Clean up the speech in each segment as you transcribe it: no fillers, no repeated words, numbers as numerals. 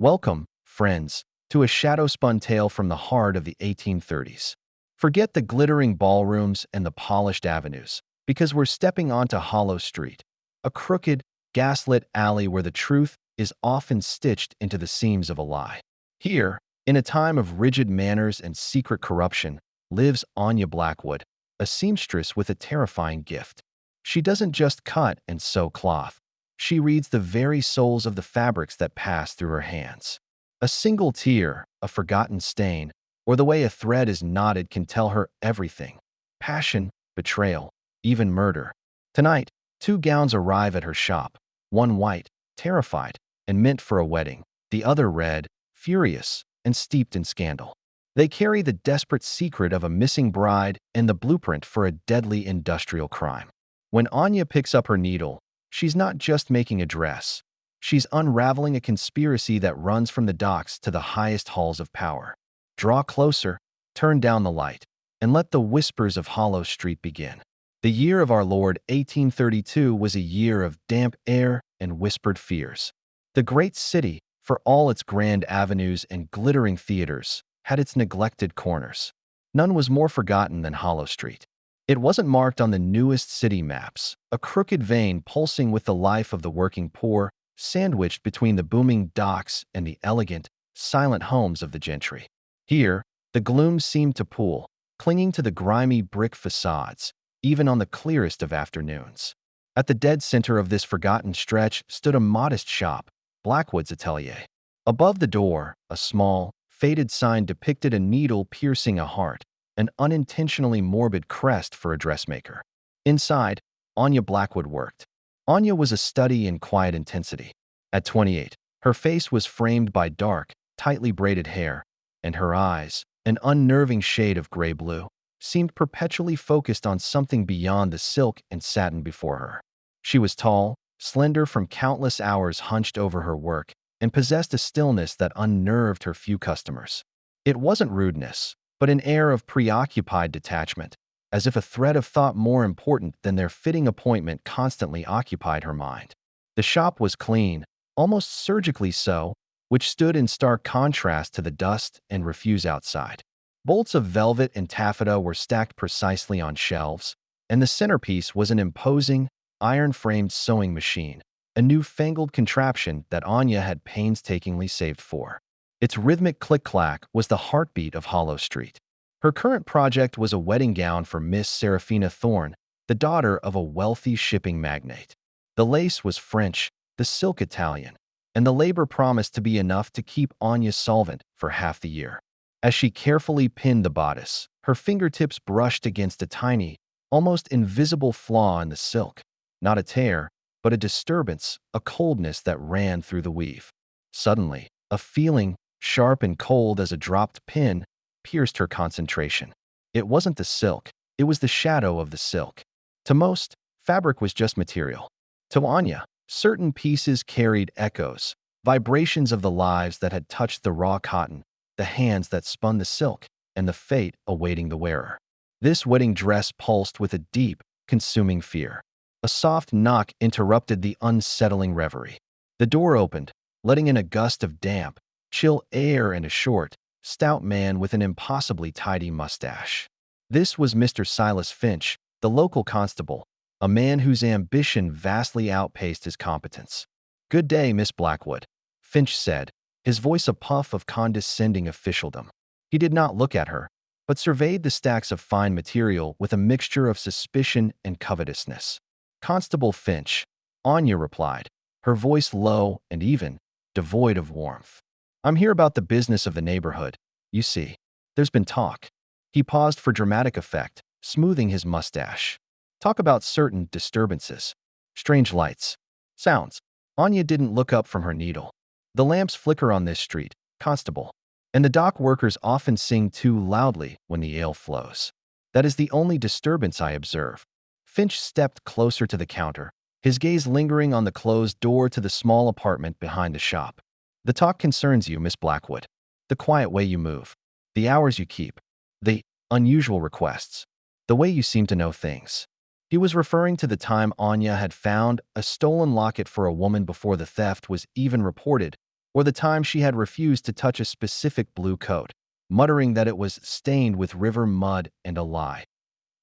Welcome, friends, to a shadow-spun tale from the heart of the 1830s. Forget the glittering ballrooms and the polished avenues, because we're stepping onto Hollow Street, a crooked, gaslit alley where the truth is often stitched into the seams of a lie. Here, in a time of rigid manners and secret corruption, lives Anya Blackwood, a seamstress with a terrifying gift. She doesn't just cut and sew cloth. She reads the very souls of the fabrics that pass through her hands. A single tear, a forgotten stain, or the way a thread is knotted can tell her everything. Passion, betrayal, even murder. Tonight, two gowns arrive at her shop, one white, terrified, and meant for a wedding, the other red, furious, and steeped in scandal. They carry the desperate secret of a missing bride and the blueprint for a deadly industrial crime. When Anya picks up her needle, she's not just making a dress. She's unraveling a conspiracy that runs from the docks to the highest halls of power. Draw closer, turn down the light, and let the whispers of Hollow Street begin. The year of our Lord 1832 was a year of damp air and whispered fears. The great city, for all its grand avenues and glittering theaters, had its neglected corners. None was more forgotten than Hollow Street. It wasn't marked on the newest city maps, a crooked vein pulsing with the life of the working poor, sandwiched between the booming docks and the elegant, silent homes of the gentry. Here, the gloom seemed to pool, clinging to the grimy brick facades, even on the clearest of afternoons. At the dead center of this forgotten stretch stood a modest shop, Blackwood's Atelier. Above the door, a small, faded sign depicted a needle piercing a heart, an unintentionally morbid crest for a dressmaker. Inside, Anya Blackwood worked. Anya was a study in quiet intensity. At 28, her face was framed by dark, tightly braided hair, and her eyes, an unnerving shade of gray-blue, seemed perpetually focused on something beyond the silk and satin before her. She was tall, slender from countless hours hunched over her work, and possessed a stillness that unnerved her few customers. It wasn't rudeness, but an air of preoccupied detachment, as if a thread of thought more important than their fitting appointment constantly occupied her mind. The shop was clean, almost surgically so, which stood in stark contrast to the dust and refuse outside. Bolts of velvet and taffeta were stacked precisely on shelves, and the centerpiece was an imposing, iron-framed sewing machine, a newfangled contraption that Anya had painstakingly saved for. Its rhythmic click-clack was the heartbeat of Hollow Street. Her current project was a wedding gown for Miss Seraphina Thorne, the daughter of a wealthy shipping magnate. The lace was French, the silk Italian, and the labor promised to be enough to keep Anya solvent for half the year. As she carefully pinned the bodice, her fingertips brushed against a tiny, almost invisible flaw in the silk. Not a tear, but a disturbance, a coldness that ran through the weave. Suddenly, a feeling, sharp and cold as a dropped pin, pierced her concentration. It wasn't the silk, it was the shadow of the silk. To most, fabric was just material. To Anya, certain pieces carried echoes, vibrations of the lives that had touched the raw cotton, the hands that spun the silk, and the fate awaiting the wearer. This wedding dress pulsed with a deep, consuming fear. A soft knock interrupted the unsettling reverie. The door opened, letting in a gust of damp, chill air and a short, stout man with an impossibly tidy mustache. This was Mr. Silas Finch, the local constable, a man whose ambition vastly outpaced his competence. "Good day, Miss Blackwood," Finch said, his voice a puff of condescending officialdom. He did not look at her, but surveyed the stacks of fine material with a mixture of suspicion and covetousness. "Constable Finch," Anya replied, her voice low and even, devoid of warmth. "I'm here about the business of the neighborhood. You see, there's been talk." He paused for dramatic effect, smoothing his mustache. "Talk about certain disturbances. Strange lights. Sounds." Anya didn't look up from her needle. "The lamps flicker on this street, Constable, and the dock workers often sing too loudly when the ale flows. That is the only disturbance I observe." Finch stepped closer to the counter, his gaze lingering on the closed door to the small apartment behind the shop. "The talk concerns you, Miss Blackwood. The quiet way you move, the hours you keep, the unusual requests, the way you seem to know things." He was referring to the time Anya had found a stolen locket for a woman before the theft was even reported, or the time she had refused to touch a specific blue coat, muttering that it was stained with river mud and a lie,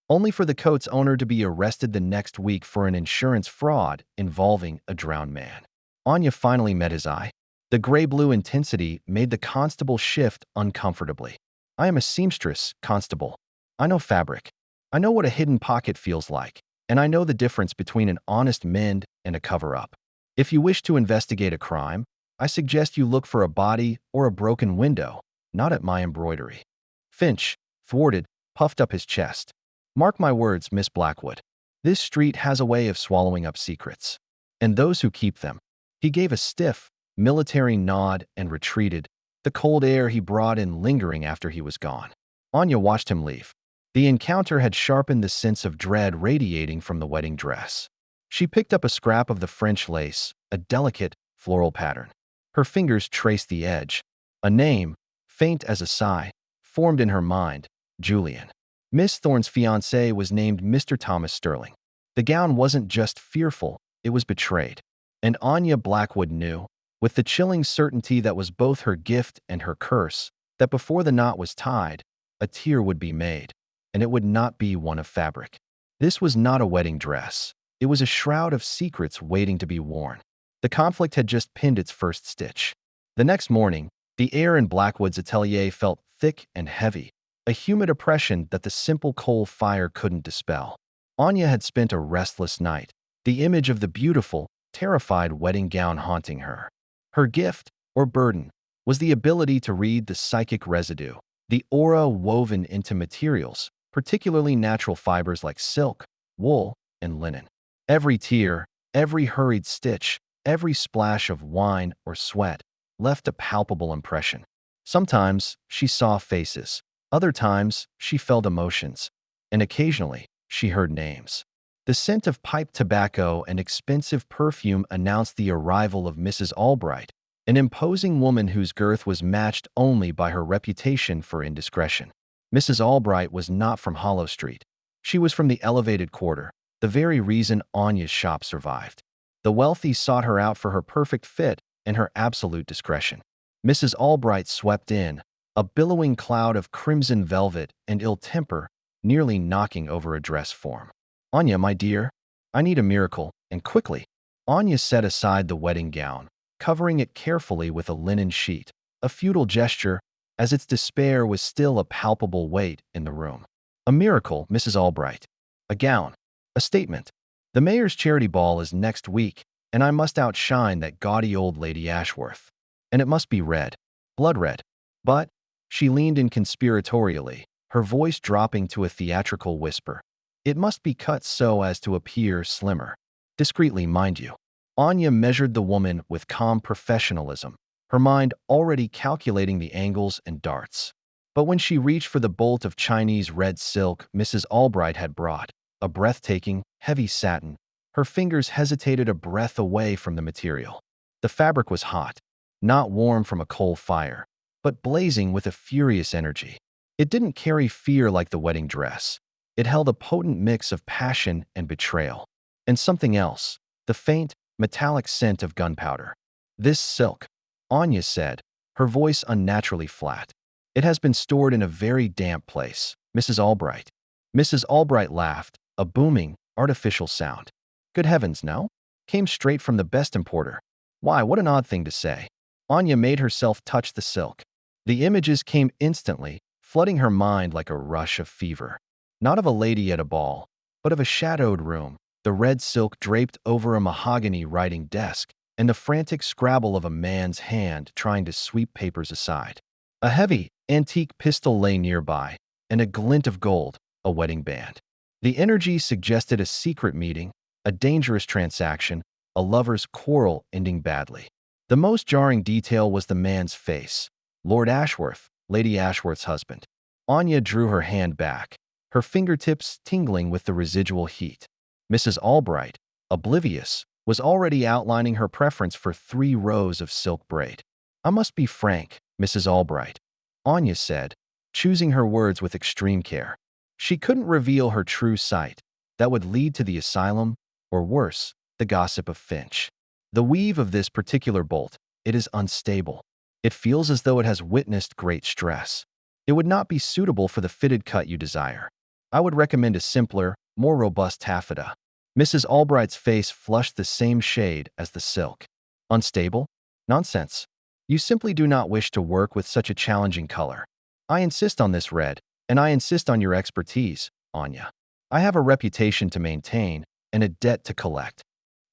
only for the coat's owner to be arrested the next week for an insurance fraud involving a drowned man. Anya finally met his eye. The gray-blue intensity made the constable shift uncomfortably. I am a seamstress, constable. I know fabric. I know what a hidden pocket feels like, and I know the difference between an honest mend and a cover-up. If you wish to investigate a crime, I suggest you look for a body or a broken window, not at my embroidery. Finch, thwarted, puffed up his chest. Mark my words, Miss Blackwood. This street has a way of swallowing up secrets. And those who keep them. He gave a stiff, military nod and retreated, the cold air he brought in lingering after he was gone. Anya watched him leave. The encounter had sharpened the sense of dread radiating from the wedding dress. She picked up a scrap of the French lace, a delicate, floral pattern. Her fingers traced the edge. A name, faint as a sigh, formed in her mind, Julian. Miss Thorne's fiancé was named Mr. Thomas Sterling. The gown wasn't just fearful, it was betrayed. And Anya Blackwood knew, with the chilling certainty that was both her gift and her curse, that before the knot was tied, a tear would be made, and it would not be one of fabric. This was not a wedding dress. It was a shroud of secrets waiting to be worn. The conflict had just pinned its first stitch. The next morning, the air in Blackwood's atelier felt thick and heavy, a humid oppression that the simple coal fire couldn't dispel. Anya had spent a restless night, the image of the beautiful, terrified wedding gown haunting her. Her gift, or burden, was the ability to read the psychic residue, the aura woven into materials, particularly natural fibers like silk, wool, and linen. Every tear, every hurried stitch, every splash of wine or sweat left a palpable impression. Sometimes she saw faces, other times she felt emotions, and occasionally she heard names. The scent of pipe tobacco and expensive perfume announced the arrival of Mrs. Albright, an imposing woman whose girth was matched only by her reputation for indiscretion. Mrs. Albright was not from Hollow Street. She was from the elevated quarter, the very reason Anya's shop survived. The wealthy sought her out for her perfect fit and her absolute discretion. Mrs. Albright swept in, a billowing cloud of crimson velvet and ill temper, nearly knocking over a dress form. Anya, my dear, I need a miracle, and quickly. Anya set aside the wedding gown, covering it carefully with a linen sheet, a futile gesture, as its despair was still a palpable weight in the room. A miracle, Mrs. Albright. A gown. A statement. The mayor's charity ball is next week, and I must outshine that gaudy old Lady Ashworth. And it must be red. Blood red. But, she leaned in conspiratorially, her voice dropping to a theatrical whisper. It must be cut so as to appear slimmer. Discreetly, mind you. Anya measured the woman with calm professionalism, her mind already calculating the angles and darts. But when she reached for the bolt of Chinese red silk Mrs. Albright had brought, a breathtaking, heavy satin, her fingers hesitated a breath away from the material. The fabric was hot, not warm from a coal fire, but blazing with a furious energy. It didn't carry fear like the wedding dress. It held a potent mix of passion and betrayal. And something else, the faint, metallic scent of gunpowder. This silk, Anya said, her voice unnaturally flat. It has been stored in a very damp place, Mrs. Albright. Mrs. Albright laughed, a booming, artificial sound. Good heavens, no? Came straight from the best importer. Why, what an odd thing to say. Anya made herself touch the silk. The images came instantly, flooding her mind like a rush of fever. Not of a lady at a ball, but of a shadowed room, the red silk draped over a mahogany writing desk, and the frantic scrabble of a man's hand trying to sweep papers aside. A heavy, antique pistol lay nearby, and a glint of gold, a wedding band. The energy suggested a secret meeting, a dangerous transaction, a lover's quarrel ending badly. The most jarring detail was the man's face. Lord Ashworth, Lady Ashworth's husband. Anya drew her hand back, her fingertips tingling with the residual heat. Mrs. Albright, oblivious, was already outlining her preference for 3 rows of silk braid. I must be frank, Mrs. Albright, Anya said, choosing her words with extreme care. She couldn't reveal her true sight. That would lead to the asylum, or worse, the gossip of Finch. The weave of this particular bolt, It is unstable. It feels as though it has witnessed great stress. It would not be suitable for the fitted cut you desire. I would recommend a simpler, more robust taffeta. Mrs. Albright's face flushed the same shade as the silk. Unstable? Nonsense. You simply do not wish to work with such a challenging color. I insist on this red, and I insist on your expertise, Anya. I have a reputation to maintain and a debt to collect.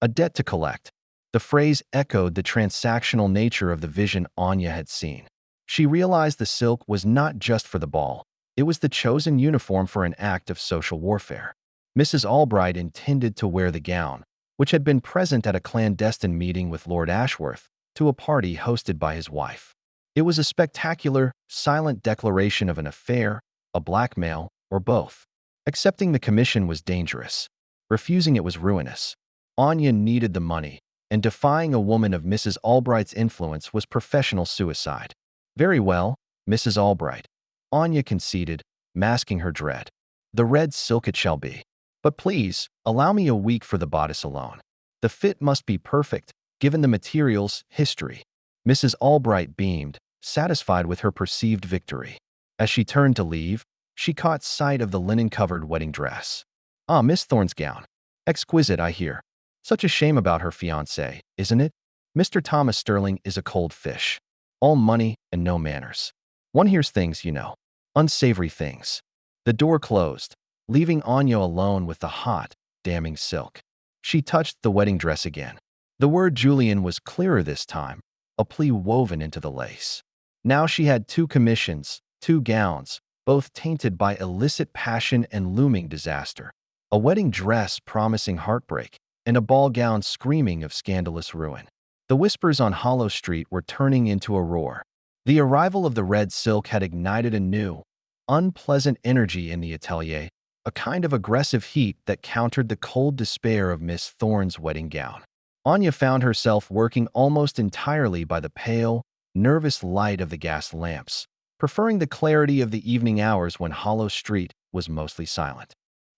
A debt to collect. The phrase echoed the transactional nature of the vision Anya had seen. She realized the silk was not just for the ball. It was the chosen uniform for an act of social warfare. Mrs. Albright intended to wear the gown, which had been present at a clandestine meeting with Lord Ashworth, to a party hosted by his wife. It was a spectacular, silent declaration of an affair, a blackmail, or both. Accepting the commission was dangerous. Refusing it was ruinous. Anya needed the money, and defying a woman of Mrs. Albright's influence was professional suicide. Very well, Mrs. Albright. Anya conceded, masking her dread. The red silk it shall be. But please, allow me a week for the bodice alone. The fit must be perfect, given the material's history. Mrs. Albright beamed, satisfied with her perceived victory. As she turned to leave, she caught sight of the linen-covered wedding dress. Ah, Miss Thorne's gown. Exquisite, I hear. Such a shame about her fiancé, isn't it? Mr. Thomas Sterling is a cold fish. All money and no manners. One hears things, you know. Unsavory things. The door closed, leaving Anya alone with the hot, damning silk. She touched the wedding dress again. The word Julian was clearer this time, a plea woven into the lace. Now she had 2 commissions, 2 gowns, both tainted by illicit passion and looming disaster. A wedding dress promising heartbreak, and a ball gown screaming of scandalous ruin. The whispers on Hollow Street were turning into a roar. The arrival of the red silk had ignited a new, unpleasant energy in the atelier, a kind of aggressive heat that countered the cold despair of Miss Thorne's wedding gown. Anya found herself working almost entirely by the pale, nervous light of the gas lamps, preferring the clarity of the evening hours when Hollow Street was mostly silent.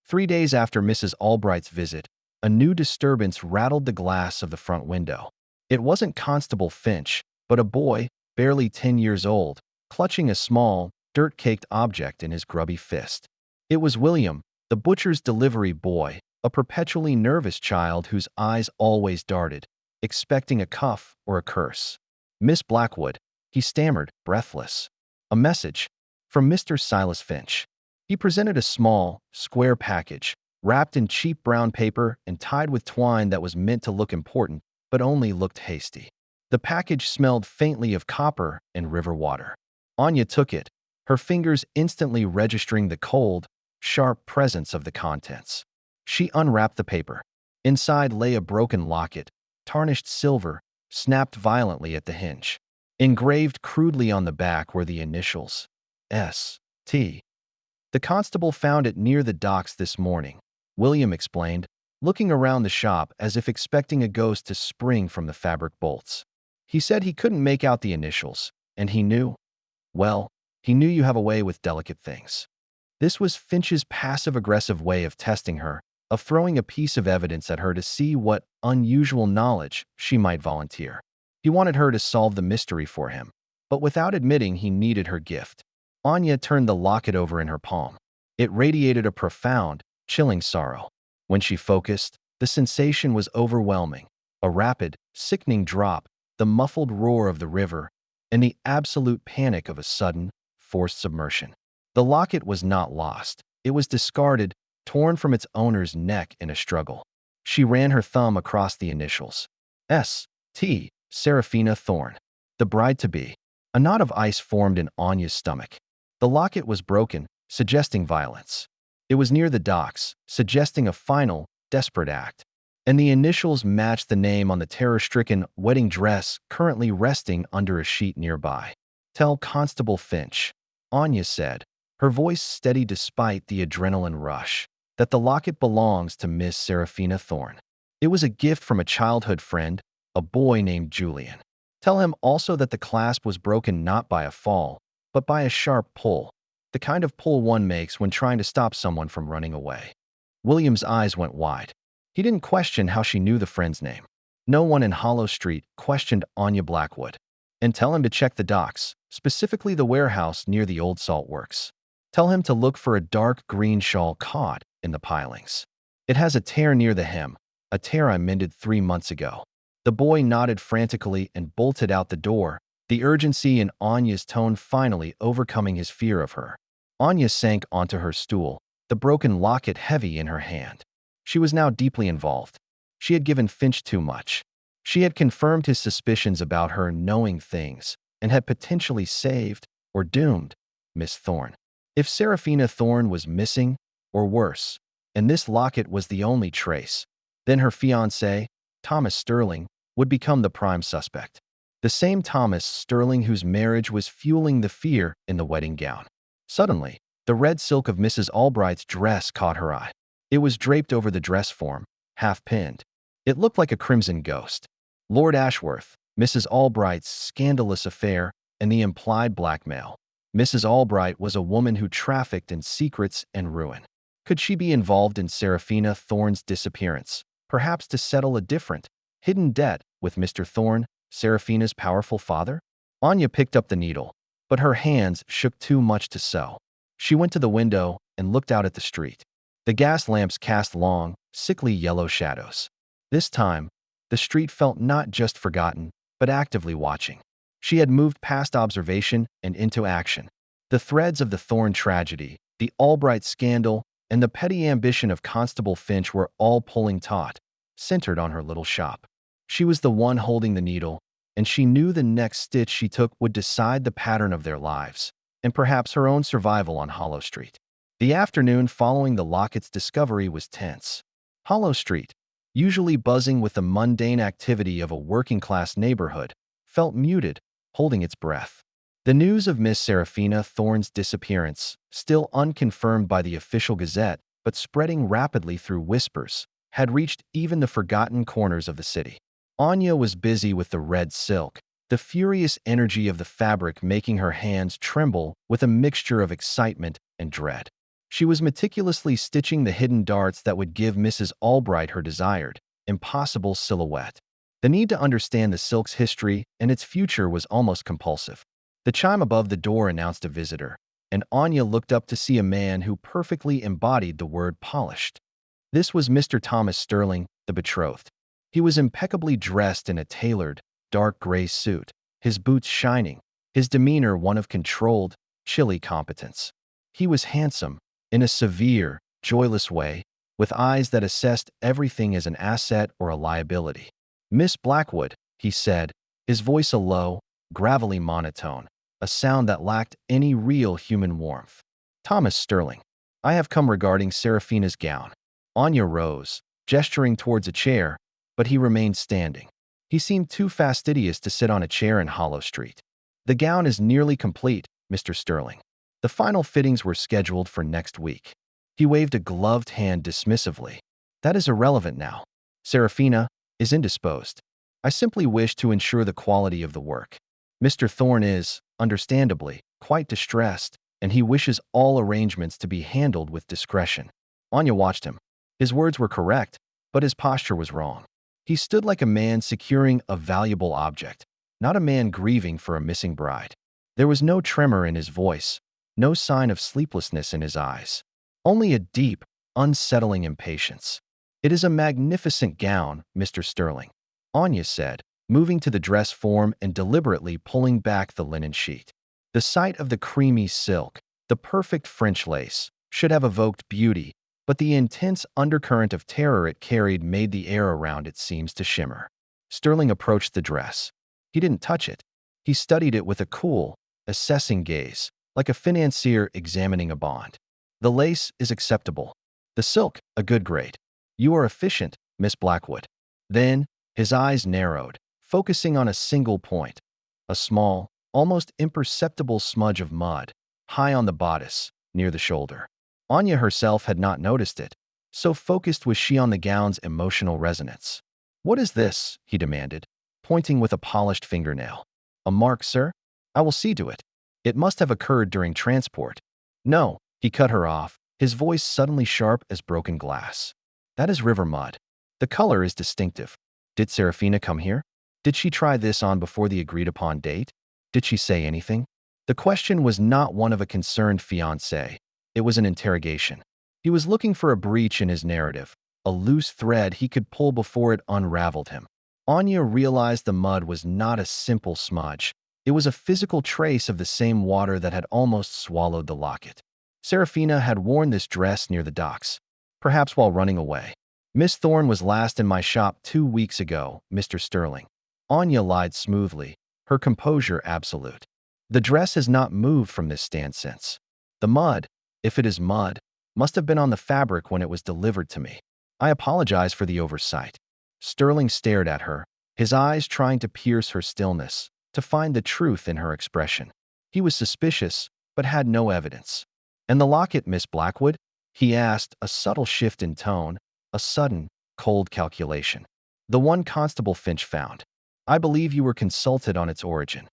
3 days after Mrs. Albright's visit, a new disturbance rattled the glass of the front window. It wasn't Constable Finch, but a boy, barely 10 years old, clutching a small, dirt-caked object in his grubby fist. It was William, the butcher's delivery boy, a perpetually nervous child whose eyes always darted, expecting a cuff or a curse. Miss Blackwood, he stammered, breathless. A message from Mr. Silas Finch. He presented a small, square package, wrapped in cheap brown paper and tied with twine that was meant to look important, but only looked hasty. The package smelled faintly of copper and river water. Anya took it, her fingers instantly registering the cold, sharp presence of the contents. She unwrapped the paper. Inside lay a broken locket, tarnished silver, snapped violently at the hinge. Engraved crudely on the back were the initials, S.T. The constable found it near the docks this morning, William explained, looking around the shop as if expecting a ghost to spring from the fabric bolts. He said he couldn't make out the initials, and he knew. Well, he knew you have a way with delicate things. This was Finch's passive-aggressive way of testing her, of throwing a piece of evidence at her to see what unusual knowledge she might volunteer. He wanted her to solve the mystery for him, but without admitting he needed her gift. Anya turned the locket over in her palm. It radiated a profound, chilling sorrow. When she focused, the sensation was overwhelming. A rapid, sickening drop, the muffled roar of the river, and the absolute panic of a sudden, forced submersion. The locket was not lost. It was discarded, torn from its owner's neck in a struggle. She ran her thumb across the initials. S.T. Seraphina Thorne. The bride-to-be. A knot of ice formed in Anya's stomach. The locket was broken, suggesting violence. It was near the docks, suggesting a final, desperate act. And the initials matched the name on the terror-stricken wedding dress currently resting under a sheet nearby. Tell Constable Finch, Anya said, her voice steady despite the adrenaline rush, that the locket belongs to Miss Seraphina Thorne. It was a gift from a childhood friend, a boy named Julian. Tell him also that the clasp was broken not by a fall, but by a sharp pull, the kind of pull one makes when trying to stop someone from running away. William's eyes went wide. He didn't question how she knew the friend's name. No one in Hollow Street questioned Anya Blackwood. And tell him to check the docks, specifically the warehouse near the old salt works. Tell him to look for a dark green shawl caught in the pilings. It has a tear near the hem, a tear I mended 3 months ago. The boy nodded frantically and bolted out the door, the urgency in Anya's tone finally overcoming his fear of her. Anya sank onto her stool, the broken locket heavy in her hand. She was now deeply involved. She had given Finch too much. She had confirmed his suspicions about her knowing things and had potentially saved, or doomed, Miss Thorne. If Seraphina Thorne was missing, or worse, and this locket was the only trace, then her fiancé, Thomas Sterling, would become the prime suspect. The same Thomas Sterling whose marriage was fueling the fear in the wedding gown. Suddenly, the red silk of Mrs. Albright's dress caught her eye. It was draped over the dress form, half-pinned. It looked like a crimson ghost. Lord Ashworth, Mrs. Albright's scandalous affair, and the implied blackmail. Mrs. Albright was a woman who trafficked in secrets and ruin. Could she be involved in Seraphina Thorne's disappearance, perhaps to settle a different, hidden debt with Mr. Thorne, Seraphina's powerful father? Anya picked up the needle, but her hands shook too much to sew. She went to the window and looked out at the street. The gas lamps cast long, sickly yellow shadows. This time, the street felt not just forgotten, but actively watching. She had moved past observation and into action. The threads of the Thorne tragedy, the Albright scandal, and the petty ambition of Constable Finch were all pulling taut, centered on her little shop. She was the one holding the needle, and she knew the next stitch she took would decide the pattern of their lives, and perhaps her own survival on Hollow Street. The afternoon following the locket's discovery was tense. Hollow Street, usually buzzing with the mundane activity of a working-class neighborhood, felt muted, holding its breath. The news of Miss Seraphina Thorne's disappearance, still unconfirmed by the official gazette but spreading rapidly through whispers, had reached even the forgotten corners of the city. Anya was busy with the red silk, the furious energy of the fabric making her hands tremble with a mixture of excitement and dread. She was meticulously stitching the hidden darts that would give Mrs. Albright her desired, impossible silhouette. The need to understand the silk's history and its future was almost compulsive. The chime above the door announced a visitor, and Anya looked up to see a man who perfectly embodied the word polished. This was Mr. Thomas Sterling, the betrothed. He was impeccably dressed in a tailored, dark gray suit, his boots shining, his demeanor one of controlled, chilly competence. He was handsome, in a severe, joyless way, with eyes that assessed everything as an asset or a liability. "Miss Blackwood," he said, his voice a low, gravelly monotone, a sound that lacked any real human warmth. "Thomas Sterling, I have come regarding Seraphina's gown." Anya rose, gesturing towards a chair, but he remained standing. He seemed too fastidious to sit on a chair in Hollow Street. "The gown is nearly complete, Mr. Sterling. The final fittings were scheduled for next week." He waved a gloved hand dismissively. "That is irrelevant now. Seraphina is indisposed. I simply wish to ensure the quality of the work. Mr. Thorne is, understandably, quite distressed, and he wishes all arrangements to be handled with discretion." Anya watched him. His words were correct, but his posture was wrong. He stood like a man securing a valuable object, not a man grieving for a missing bride. There was no tremor in his voice, no sign of sleeplessness in his eyes, only a deep, unsettling impatience. "It is a magnificent gown, Mr. Sterling," Anya said, moving to the dress form and deliberately pulling back the linen sheet. The sight of the creamy silk, the perfect French lace, should have evoked beauty, but the intense undercurrent of terror it carried made the air around it seem to shimmer. Sterling approached the dress. He didn't touch it. He studied it with a cool, assessing gaze, like a financier examining a bond. "The lace is acceptable. The silk, a good grade. You are efficient, Miss Blackwood." Then, his eyes narrowed, focusing on a single point. A small, almost imperceptible smudge of mud, high on the bodice, near the shoulder. Anya herself had not noticed it, so focused was she on the gown's emotional resonance. "What is this?" he demanded, pointing with a polished fingernail. "A mark, sir? I will see to it. It must have occurred during transport." "No," he cut her off, his voice suddenly sharp as broken glass. "That is river mud. The color is distinctive. Did Serafina come here? Did she try this on before the agreed-upon date? Did she say anything? The question was not one of a concerned fiancé. It was an interrogation. He was looking for a breach in his narrative, a loose thread he could pull before it unraveled him. Anya realized the mud was not a simple smudge. It was a physical trace of the same water that had almost swallowed the locket. Serafina had worn this dress near the docks, perhaps while running away. Miss Thorne was last in my shop 2 weeks ago, Mr. Sterling. Anya lied smoothly, her composure absolute. The dress has not moved from this stand since. The mud, if it is mud, must have been on the fabric when it was delivered to me. I apologize for the oversight. Sterling stared at her, his eyes trying to pierce her stillness, to find the truth in her expression. He was suspicious, but had no evidence. "And the locket, Miss Blackwood?" he asked, a subtle shift in tone, a sudden, cold calculation. "The one Constable Finch found. I believe you were consulted on its origin."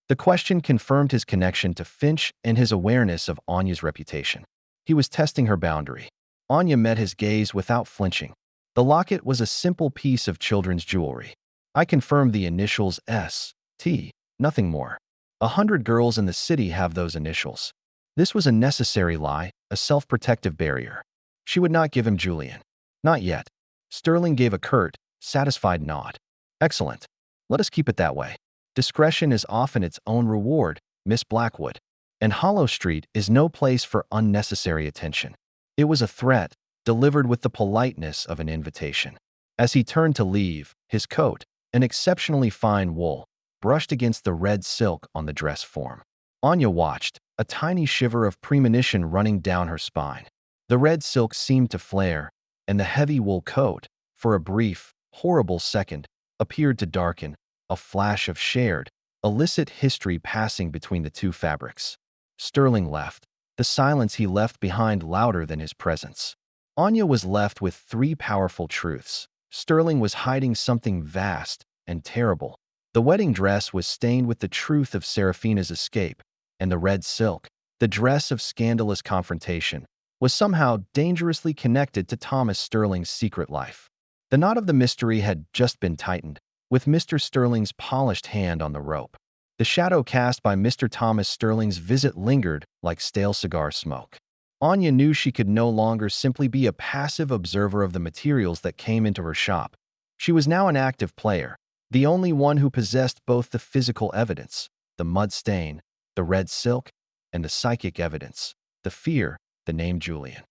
The question confirmed his connection to Finch and his awareness of Anya's reputation. He was testing her boundary. Anya met his gaze without flinching. The locket was a simple piece of children's jewelry. I confirmed the initials S.T., nothing more. 100 girls in the city have those initials. This was a necessary lie, a self-protective barrier. She would not give him Julian. Not yet. Sterling gave a curt, satisfied nod. "Excellent. Let us keep it that way. Discretion is often its own reward, Miss Blackwood. And Hollow Street is no place for unnecessary attention." It was a threat, delivered with the politeness of an invitation. As he turned to leave, his coat, an exceptionally fine wool, brushed against the red silk on the dress form. Anya watched, a tiny shiver of premonition running down her spine. The red silk seemed to flare, and the heavy wool coat, for a brief, horrible second, appeared to darken, a flash of shared, illicit history passing between the two fabrics. Sterling left, the silence he left behind louder than his presence. Anya was left with 3 powerful truths. Sterling was hiding something vast and terrible. The wedding dress was stained with the truth of Serafina's escape, and the red silk, the dress of scandalous confrontation, was somehow dangerously connected to Thomas Sterling's secret life. The knot of the mystery had just been tightened, with Mr. Sterling's polished hand on the rope. The shadow cast by Mr. Thomas Sterling's visit lingered like stale cigar smoke. Anya knew she could no longer simply be a passive observer of the materials that came into her shop. She was now an active player, the only one who possessed both the physical evidence, the mud stain, the red silk, and the psychic evidence, the fear, the name Julian.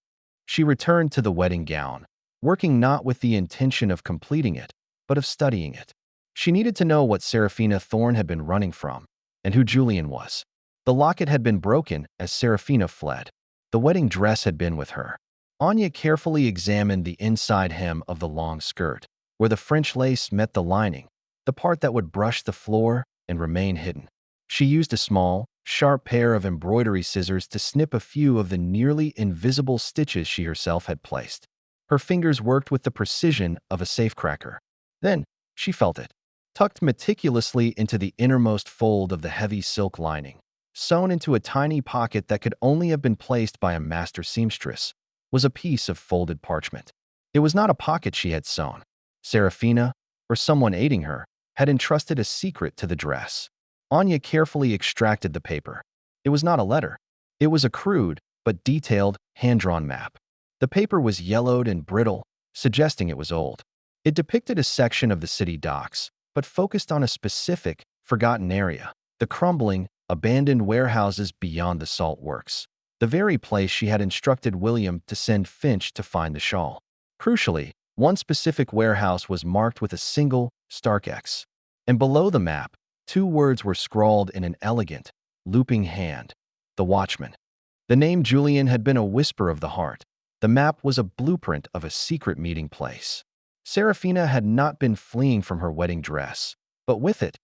She returned to the wedding gown, working not with the intention of completing it, but of studying it. She needed to know what Serafina Thorne had been running from, and who Julian was. The locket had been broken as Serafina fled. The wedding dress had been with her. Anya carefully examined the inside hem of the long skirt, where the French lace met the lining, the part that would brush the floor and remain hidden. She used a small, sharp pair of embroidery scissors to snip a few of the nearly invisible stitches she herself had placed. Her fingers worked with the precision of a safecracker. Then, she felt it. Tucked meticulously into the innermost fold of the heavy silk lining, sewn into a tiny pocket that could only have been placed by a master seamstress, was a piece of folded parchment. It was not a pocket she had sewn. Serafina, or someone aiding her, had entrusted a secret to the dress. Anya carefully extracted the paper. It was not a letter. It was a crude, but detailed, hand-drawn map. The paper was yellowed and brittle, suggesting it was old. It depicted a section of the city docks, but focused on a specific, forgotten area, the crumbling, abandoned warehouses beyond the salt works, the very place she had instructed William to send Finch to find the shawl. Crucially, one specific warehouse was marked with a single, stark X, and below the map, 2 words were scrawled in an elegant, looping hand: the Watchman. The name Julian had been a whisper of the heart. The map was a blueprint of a secret meeting place. Serafina had not been fleeing from her wedding dress, but with it,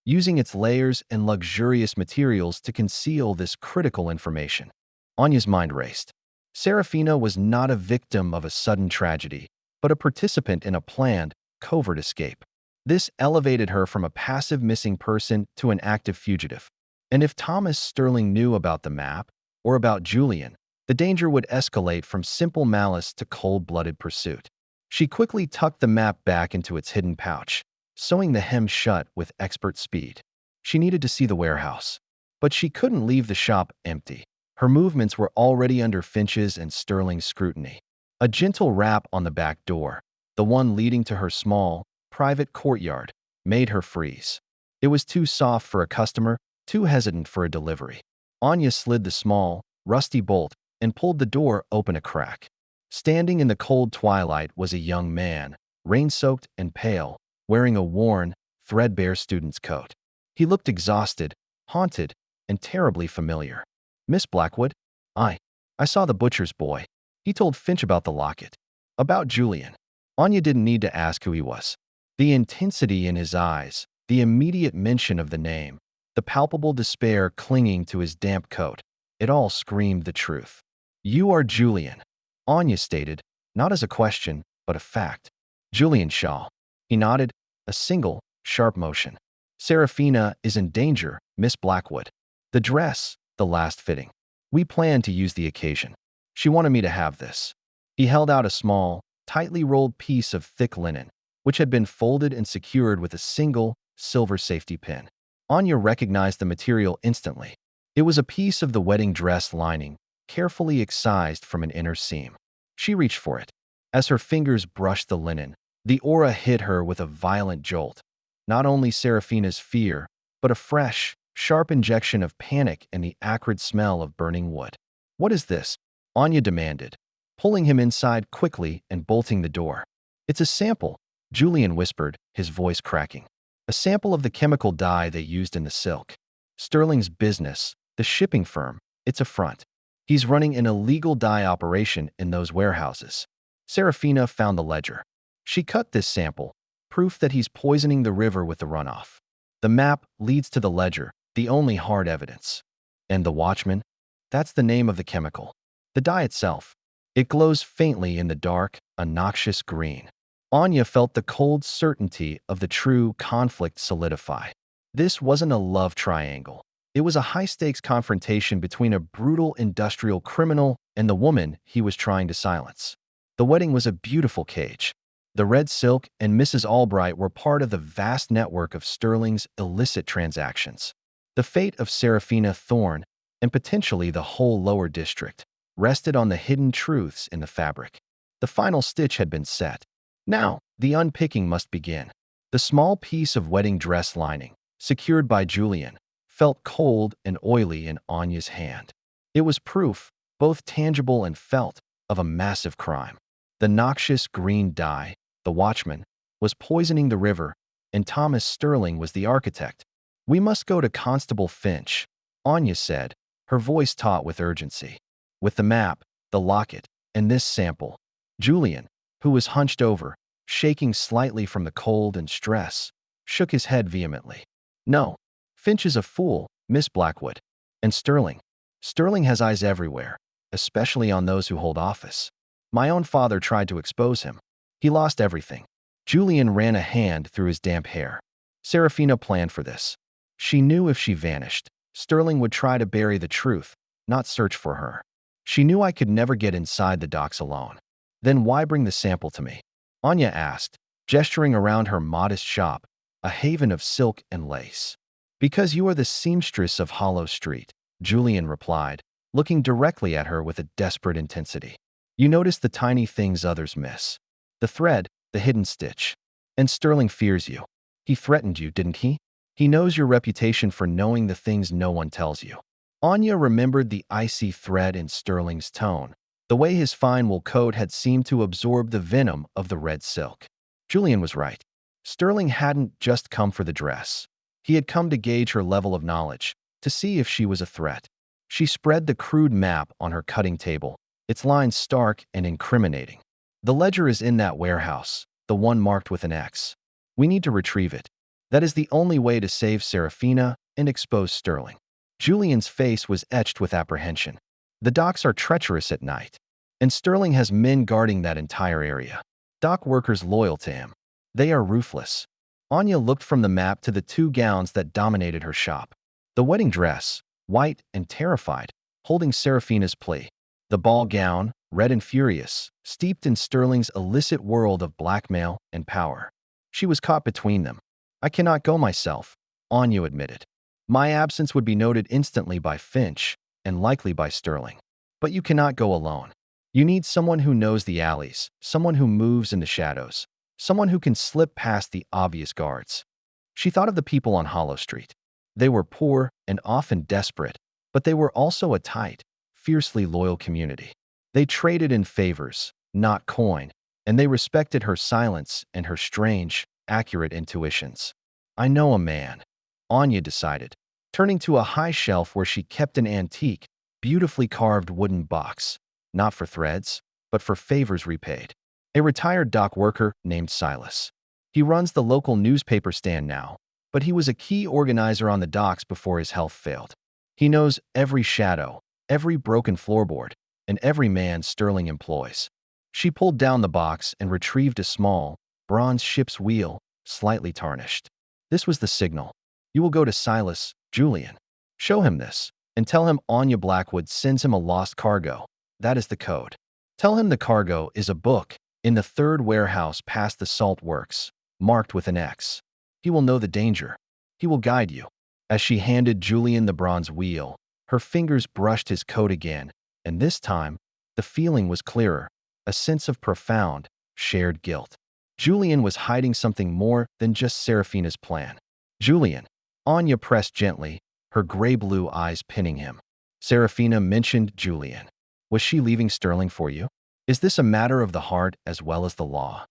using its layers and luxurious materials to conceal this critical information. Anya's mind raced. Serafina was not a victim of a sudden tragedy, but a participant in a planned, covert escape. This elevated her from a passive missing person to an active fugitive. And if Thomas Sterling knew about the map, or about Julian, the danger would escalate from simple malice to cold-blooded pursuit. She quickly tucked the map back into its hidden pouch, sewing the hem shut with expert speed. She needed to see the warehouse, but she couldn't leave the shop empty. Her movements were already under Finch's and Sterling's scrutiny. A gentle rap on the back door, the one leading to her small, private courtyard, made her freeze. It was too soft for a customer, too hesitant for a delivery. Anya slid the small, rusty bolt and pulled the door open a crack. Standing in the cold twilight was a young man, rain-soaked and pale, wearing a worn, threadbare student's coat. He looked exhausted, haunted, and terribly familiar. "Miss Blackwood? I saw the butcher's boy. He told Finch about the locket. About Julian." Anya didn't need to ask who he was. The intensity in his eyes, the immediate mention of the name, the palpable despair clinging to his damp coat, it all screamed the truth. "You are Julian," Anya stated, not as a question, but a fact. "Julian Shaw." He nodded, a single, sharp motion. "Serafina is in danger, Miss Blackwood. The dress, the last fitting. We planned to use the occasion. She wanted me to have this." He held out a small, tightly rolled piece of thick linen, which had been folded and secured with a single, silver safety pin. Anya recognized the material instantly. It was a piece of the wedding dress lining, carefully excised from an inner seam. She reached for it. As her fingers brushed the linen, the aura hit her with a violent jolt. Not only Serafina's fear, but a fresh, sharp injection of panic and the acrid smell of burning wood. "What is this?" Anya demanded, pulling him inside quickly and bolting the door. "It's a sample," Julian whispered, his voice cracking. "A sample of the chemical dye they used in the silk. Sterling's business, the shipping firm, it's a front. He's running an illegal dye operation in those warehouses." Serafina found the ledger. She cut this sample, proof that he's poisoning the river with the runoff. The map leads to the ledger, the only hard evidence. And the Watchman? That's the name of the chemical. The dye itself. It glows faintly in the dark, a noxious green. Anya felt the cold certainty of the true conflict solidify. This wasn't a love triangle. It was a high-stakes confrontation between a brutal industrial criminal and the woman he was trying to silence. The wedding was a beautiful cage. The red silk and Mrs. Albright were part of the vast network of Sterling's illicit transactions. The fate of Serafina Thorne, and potentially the whole lower district, rested on the hidden truths in the fabric. The final stitch had been set. Now, the unpicking must begin. The small piece of wedding dress lining, secured by Julian, felt cold and oily in Anya's hand. It was proof, both tangible and felt, of a massive crime. The noxious green dye, the Watchman, was poisoning the river, and Thomas Sterling was the architect. "We must go to Constable Finch," Anya said, her voice taut with urgency. "With the map, the locket, and this sample." Julian, who was hunched over, shaking slightly from the cold and stress, shook his head vehemently. "No. Finch is a fool, Miss Blackwood. And Sterling. Sterling has eyes everywhere, especially on those who hold office. My own father tried to expose him. He lost everything." Julian ran a hand through his damp hair. Serafina planned for this. She knew if she vanished, Sterling would try to bury the truth, not search for her. She knew I could never get inside the docks alone. "Then why bring the sample to me?" Anya asked, gesturing around her modest shop, a haven of silk and lace. "Because you are the seamstress of Hollow Street," Julian replied, looking directly at her with a desperate intensity. "You notice the tiny things others miss. The thread, the hidden stitch. And Sterling fears you. He threatened you, didn't he? He knows your reputation for knowing the things no one tells you." Anya remembered the icy thread in Sterling's tone, the way his fine wool coat had seemed to absorb the venom of the red silk. Julian was right. Sterling hadn't just come for the dress. He had come to gauge her level of knowledge, to see if she was a threat. She spread the crude map on her cutting table, its lines stark and incriminating. "The ledger is in that warehouse, the one marked with an X. We need to retrieve it. That is the only way to save Serafina and expose Sterling." Julian's face was etched with apprehension. "The docks are treacherous at night, and Sterling has men guarding that entire area. Dock workers loyal to him. They are ruthless." Anya looked from the map to the two gowns that dominated her shop. The wedding dress, white and terrified, holding Serafina's plea. The ball gown, red and furious, steeped in Sterling's illicit world of blackmail and power. She was caught between them. I cannot go myself, Anya admitted. My absence would be noted instantly by Finch, and likely by Sterling. But you cannot go alone. You need someone who knows the alleys, someone who moves in the shadows, someone who can slip past the obvious guards. She thought of the people on Hollow Street. They were poor and often desperate, but they were also a tight, fiercely loyal community. They traded in favors, not coin, and they respected her silence and her strange, accurate intuitions. I know a man, Anya decided, turning to a high shelf where she kept an antique, beautifully carved wooden box, not for threads, but for favors repaid. A retired dock worker named Silas. He runs the local newspaper stand now, but he was a key organizer on the docks before his health failed. He knows every shadow, every broken floorboard, and every man Sterling employs. She pulled down the box and retrieved a small, bronze ship's wheel, slightly tarnished. This was the signal. You will go to Silas, Julian. Show him this, and tell him Anya Blackwood sends him a lost cargo. That is the code. Tell him the cargo is a book in the third warehouse past the salt works, marked with an X. He will know the danger. He will guide you. As she handed Julian the bronze wheel, her fingers brushed his coat again, and this time, the feeling was clearer, a sense of profound, shared guilt. Julian was hiding something more than just Seraphina's plan. Julian, Anya pressed gently, her gray-blue eyes pinning him. Seraphina mentioned Julian. Was she leaving Sterling for you? Is this a matter of the heart as well as the law?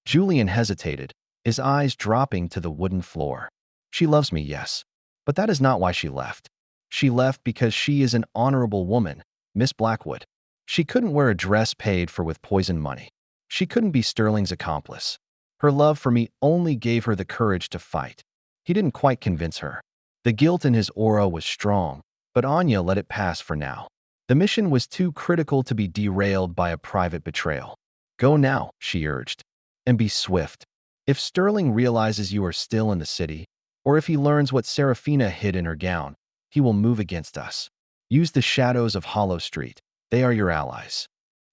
Julian hesitated, his eyes dropping to the wooden floor. She loves me, yes. But that is not why she left. She left because she is an honorable woman, Miss Blackwood. She couldn't wear a dress paid for with poisoned money. She couldn't be Sterling's accomplice. Her love for me only gave her the courage to fight. He didn't quite convince her. The guilt in his aura was strong, but Anya let it pass for now. The mission was too critical to be derailed by a private betrayal. Go now, she urged, and be swift. If Sterling realizes you are still in the city, or if he learns what Seraphina hid in her gown, he will move against us. Use the shadows of Hollow Street. They are your allies.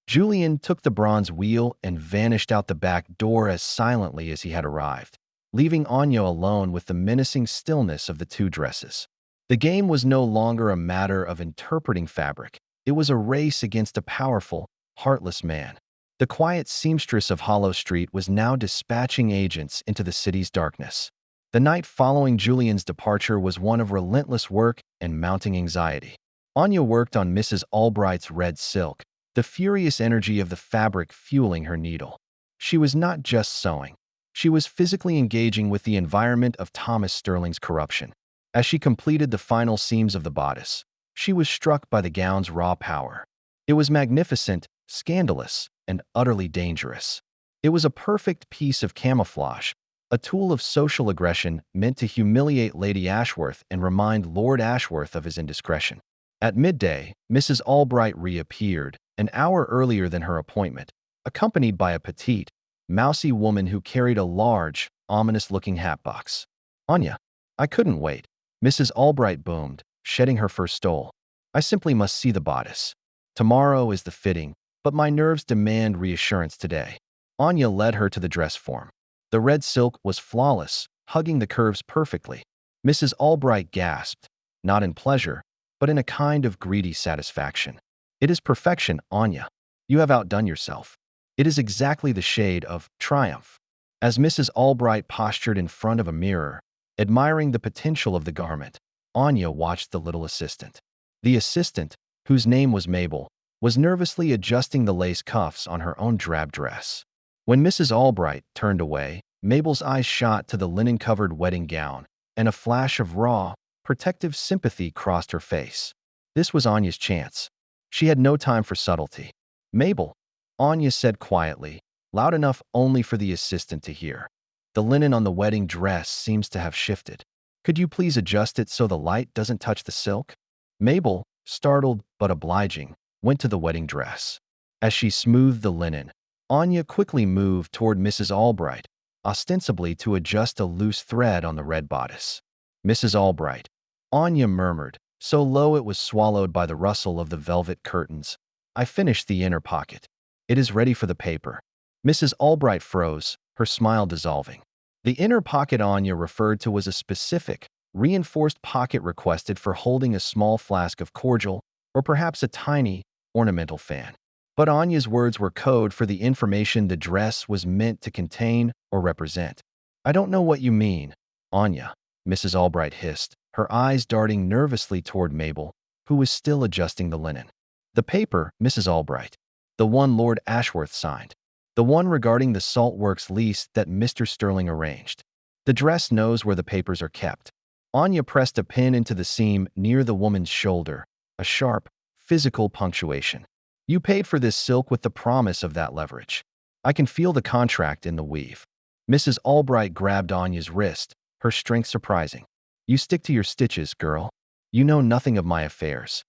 Julian took the bronze wheel and vanished out the back door as silently as he had arrived, leaving Anya alone with the menacing stillness of the two dresses. The game was no longer a matter of interpreting fabric. It was a race against a powerful, heartless man. The quiet seamstress of Hollow Street was now dispatching agents into the city's darkness. The night following Julian's departure was one of relentless work and mounting anxiety. Anya worked on Mrs. Albright's red silk, the furious energy of the fabric fueling her needle. She was not just sewing. She was physically engaging with the environment of Thomas Sterling's corruption. As she completed the final seams of the bodice, she was struck by the gown's raw power. It was magnificent, scandalous, and utterly dangerous. It was a perfect piece of camouflage, a tool of social aggression meant to humiliate Lady Ashworth and remind Lord Ashworth of his indiscretion. At midday, Mrs. Albright reappeared, an hour earlier than her appointment, accompanied by a petite, mousy woman who carried a large, ominous-looking hatbox. Anya, I couldn't wait. Mrs. Albright boomed, shedding her first stole. I simply must see the bodice. Tomorrow is the fitting, but my nerves demand reassurance today. Anya led her to the dress form. The red silk was flawless, hugging the curves perfectly. Mrs. Albright gasped, not in pleasure, but in a kind of greedy satisfaction. It is perfection, Anya. You have outdone yourself. It is exactly the shade of triumph. As Mrs. Albright postured in front of a mirror, admiring the potential of the garment, Anya watched the little assistant. The assistant, whose name was Mabel, was nervously adjusting the lace cuffs on her own drab dress. When Mrs. Albright turned away, Mabel's eyes shot to the linen-covered wedding gown, and a flash of raw, protective sympathy crossed her face. This was Anya's chance. She had no time for subtlety. Mabel, Anya said quietly, loud enough only for the assistant to hear. The linen on the wedding dress seems to have shifted. Could you please adjust it so the light doesn't touch the silk? Mabel, startled but obliging, went to the wedding dress. As she smoothed the linen, Anya quickly moved toward Mrs. Albright, ostensibly to adjust a loose thread on the red bodice. Mrs. Albright, Anya murmured, so low it was swallowed by the rustle of the velvet curtains. I finished the inner pocket. It is ready for the paper. Mrs. Albright froze, her smile dissolving. The inner pocket Anya referred to was a specific, reinforced pocket requested for holding a small flask of cordial or perhaps a tiny, ornamental fan. But Anya's words were code for the information the dress was meant to contain or represent. I don't know what you mean, Anya, Mrs. Albright hissed, her eyes darting nervously toward Mabel, who was still adjusting the linen. The paper, Mrs. Albright. The one Lord Ashworth signed. The one regarding the salt works lease that Mr. Sterling arranged. The dress knows where the papers are kept. Anya pressed a pin into the seam near the woman's shoulder, a sharp, physical punctuation. You paid for this silk with the promise of that leverage. I can feel the contract in the weave. Mrs. Albright grabbed Anya's wrist, her strength surprising. You stick to your stitches, girl. You know nothing of my affairs.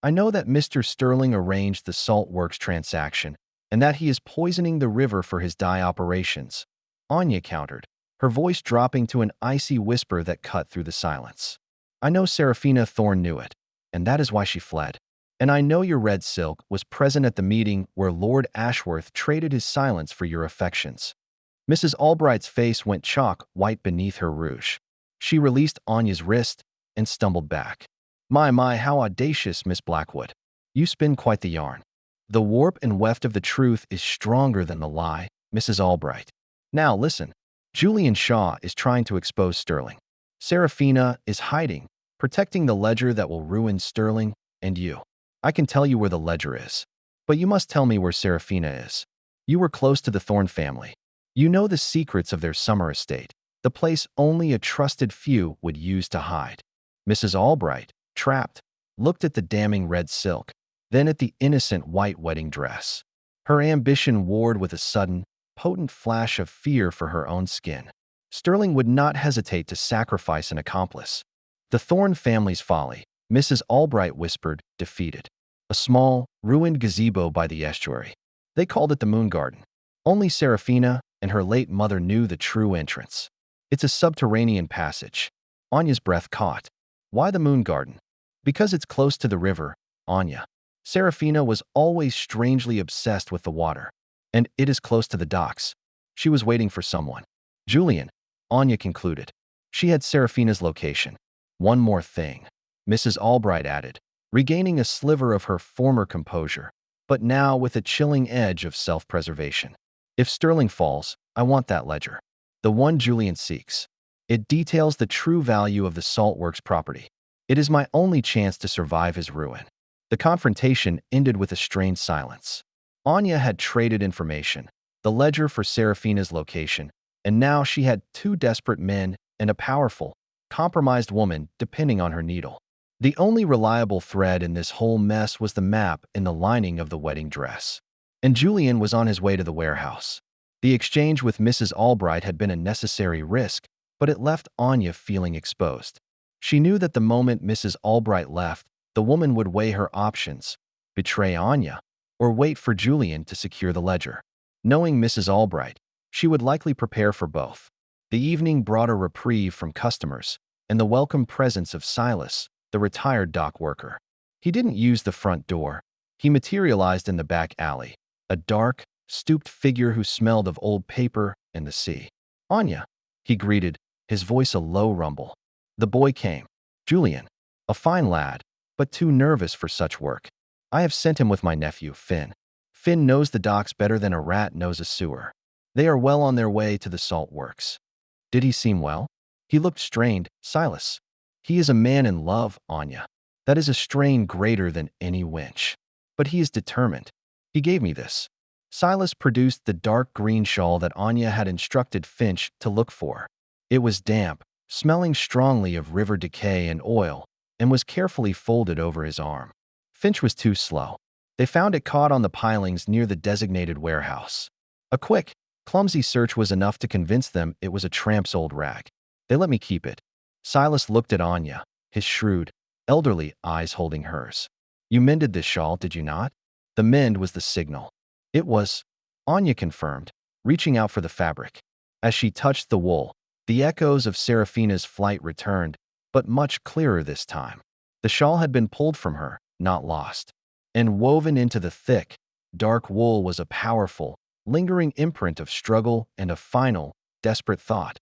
I know that Mr. Sterling arranged the salt works transaction and that he is poisoning the river for his dye operations. Anya countered, her voice dropping to an icy whisper that cut through the silence. I know Seraphina Thorne knew it, and that is why she fled. And I know your red silk was present at the meeting where Lord Ashworth traded his silence for your affections. Mrs. Albright's face went chalk white beneath her rouge. She released Anya's wrist and stumbled back. My, how audacious, Miss Blackwood. You spin quite the yarn. The warp and weft of the truth is stronger than the lie, Mrs. Albright. Now listen. Julian Shaw is trying to expose Sterling. Seraphina is hiding, protecting the ledger that will ruin Sterling and you. I can tell you where the ledger is. But you must tell me where Seraphina is. You were close to the Thorne family. You know the secrets of their summer estate, the place only a trusted few would use to hide. Mrs. Albright, trapped, looked at the damning red silk, then at the innocent white wedding dress. Her ambition warred with a sudden, potent flash of fear for her own skin. Sterling would not hesitate to sacrifice an accomplice. The Thorne family's folly, Mrs. Albright whispered, defeated. A small, ruined gazebo by the estuary. They called it the Moon Garden. Only Seraphina and her late mother knew the true entrance. It's a subterranean passage. Anya's breath caught. Why the Moon Garden? Because it's close to the river, Anya. Seraphina was always strangely obsessed with the water. And it is close to the docks. She was waiting for someone. Julian, Anya concluded. She had Seraphina's location. One more thing, Mrs. Albright added, regaining a sliver of her former composure, but now with a chilling edge of self-preservation. If Sterling falls, I want that ledger. The one Julian seeks. It details the true value of the saltworks property. It is my only chance to survive his ruin. The confrontation ended with a strained silence. Anya had traded information, the ledger for Seraphina's location, and now she had two desperate men and a powerful, compromised woman depending on her needle. The only reliable thread in this whole mess was the map in the lining of the wedding dress. And Julian was on his way to the warehouse. The exchange with Mrs. Albright had been a necessary risk, but it left Anya feeling exposed. She knew that the moment Mrs. Albright left, the woman would weigh her options, betray Anya, or wait for Julian to secure the ledger. Knowing Mrs. Albright, she would likely prepare for both. The evening brought a reprieve from customers and the welcome presence of Silas, the retired dock worker. He didn't use the front door. He materialized in the back alley, a dark, stooped figure who smelled of old paper and the sea. Anya, he greeted, his voice a low rumble. The boy came. Julian, a fine lad, but too nervous for such work. I have sent him with my nephew, Finn. Finn knows the docks better than a rat knows a sewer. They are well on their way to the salt works. Did he seem well? He looked strained, Silas. He is a man in love, Anya. That is a strain greater than any winch. But he is determined. He gave me this. Silas produced the dark green shawl that Anya had instructed Finch to look for. It was damp, smelling strongly of river decay and oil, and was carefully folded over his arm. Finch was too slow. They found it caught on the pilings near the designated warehouse. A quick, clumsy search was enough to convince them it was a tramp's old rag. They let me keep it. Silas looked at Anya, his shrewd, elderly eyes holding hers. You mended this shawl, did you not? The mend was the signal. It was, Anya confirmed, reaching out for the fabric. As she touched the wool, the echoes of Seraphina's flight returned, but much clearer this time. The shawl had been pulled from her, not lost. and woven into the thick, dark wool was a powerful, lingering imprint of struggle and a final, desperate thought.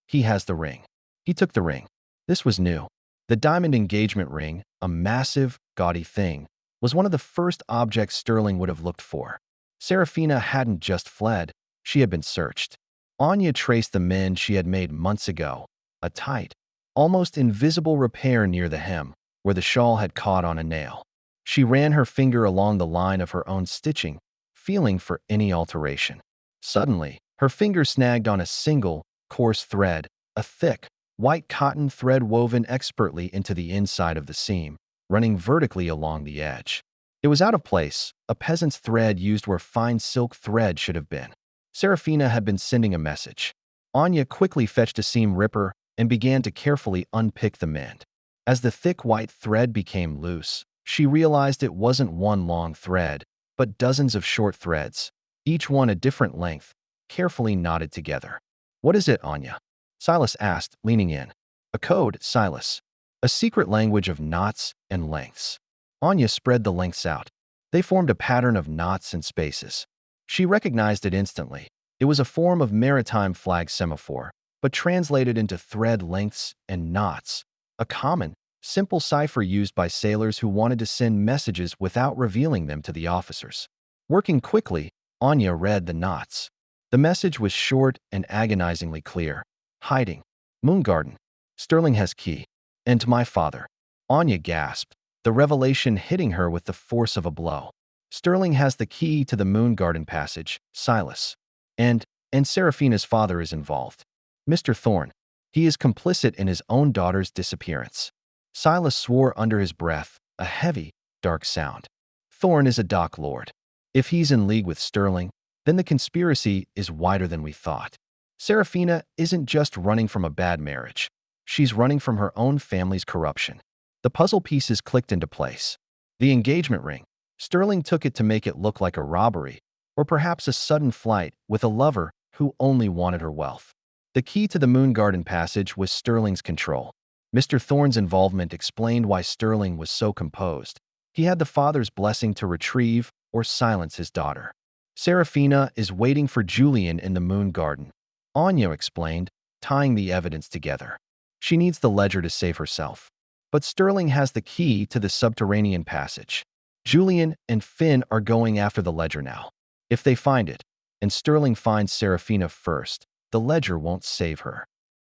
He has the ring. He took the ring. This was new. The diamond engagement ring, a massive, gaudy thing, was one of the first objects Sterling would have looked for. Serafina hadn't just fled, she had been searched. Anya traced the mend she had made months ago, a tight, almost invisible repair near the hem, where the shawl had caught on a nail. She ran her finger along the line of her own stitching, feeling for any alteration. Suddenly, her finger snagged on a single, coarse thread, a thick, white cotton thread woven expertly into the inside of the seam, running vertically along the edge. It was out of place, a peasant's thread used where fine silk thread should have been. Serafina had been sending a message. Anya quickly fetched a seam ripper and began to carefully unpick the mend. As the thick white thread became loose, she realized it wasn't one long thread, but dozens of short threads, each one a different length, carefully knotted together. "What is it, Anya?" Silas asked, leaning in. "A code, Silas. A secret language of knots and lengths." Anya spread the lengths out. They formed a pattern of knots and spaces. She recognized it instantly. It was a form of maritime flag semaphore, but translated into thread lengths and knots, a common, simple cipher used by sailors who wanted to send messages without revealing them to the officers. Working quickly, Anya read the knots. The message was short and agonizingly clear. "Hiding. Moon Garden. Sterling has key. And to my father." Anya gasped, the revelation hitting her with the force of a blow. "Sterling has the key to the Moon Garden passage, Silas. And Serafina's father is involved. Mr. Thorne. He is complicit in his own daughter's disappearance." Silas swore under his breath, a heavy, dark sound. "Thorne is a dock lord. If he's in league with Sterling, then the conspiracy is wider than we thought. Serafina isn't just running from a bad marriage. She's running from her own family's corruption." The puzzle pieces clicked into place. The engagement ring. Sterling took it to make it look like a robbery, or perhaps a sudden flight with a lover who only wanted her wealth. The key to the Moon Garden passage was Sterling's control. Mr. Thorne's involvement explained why Sterling was so composed. He had the father's blessing to retrieve or silence his daughter. "Serafina is waiting for Julian in the Moon Garden," Anya explained, tying the evidence together. "She needs the ledger to save herself. But Sterling has the key to the subterranean passage. Julian and Finn are going after the ledger now. If they find it, and Sterling finds Serafina first, the ledger won't save her.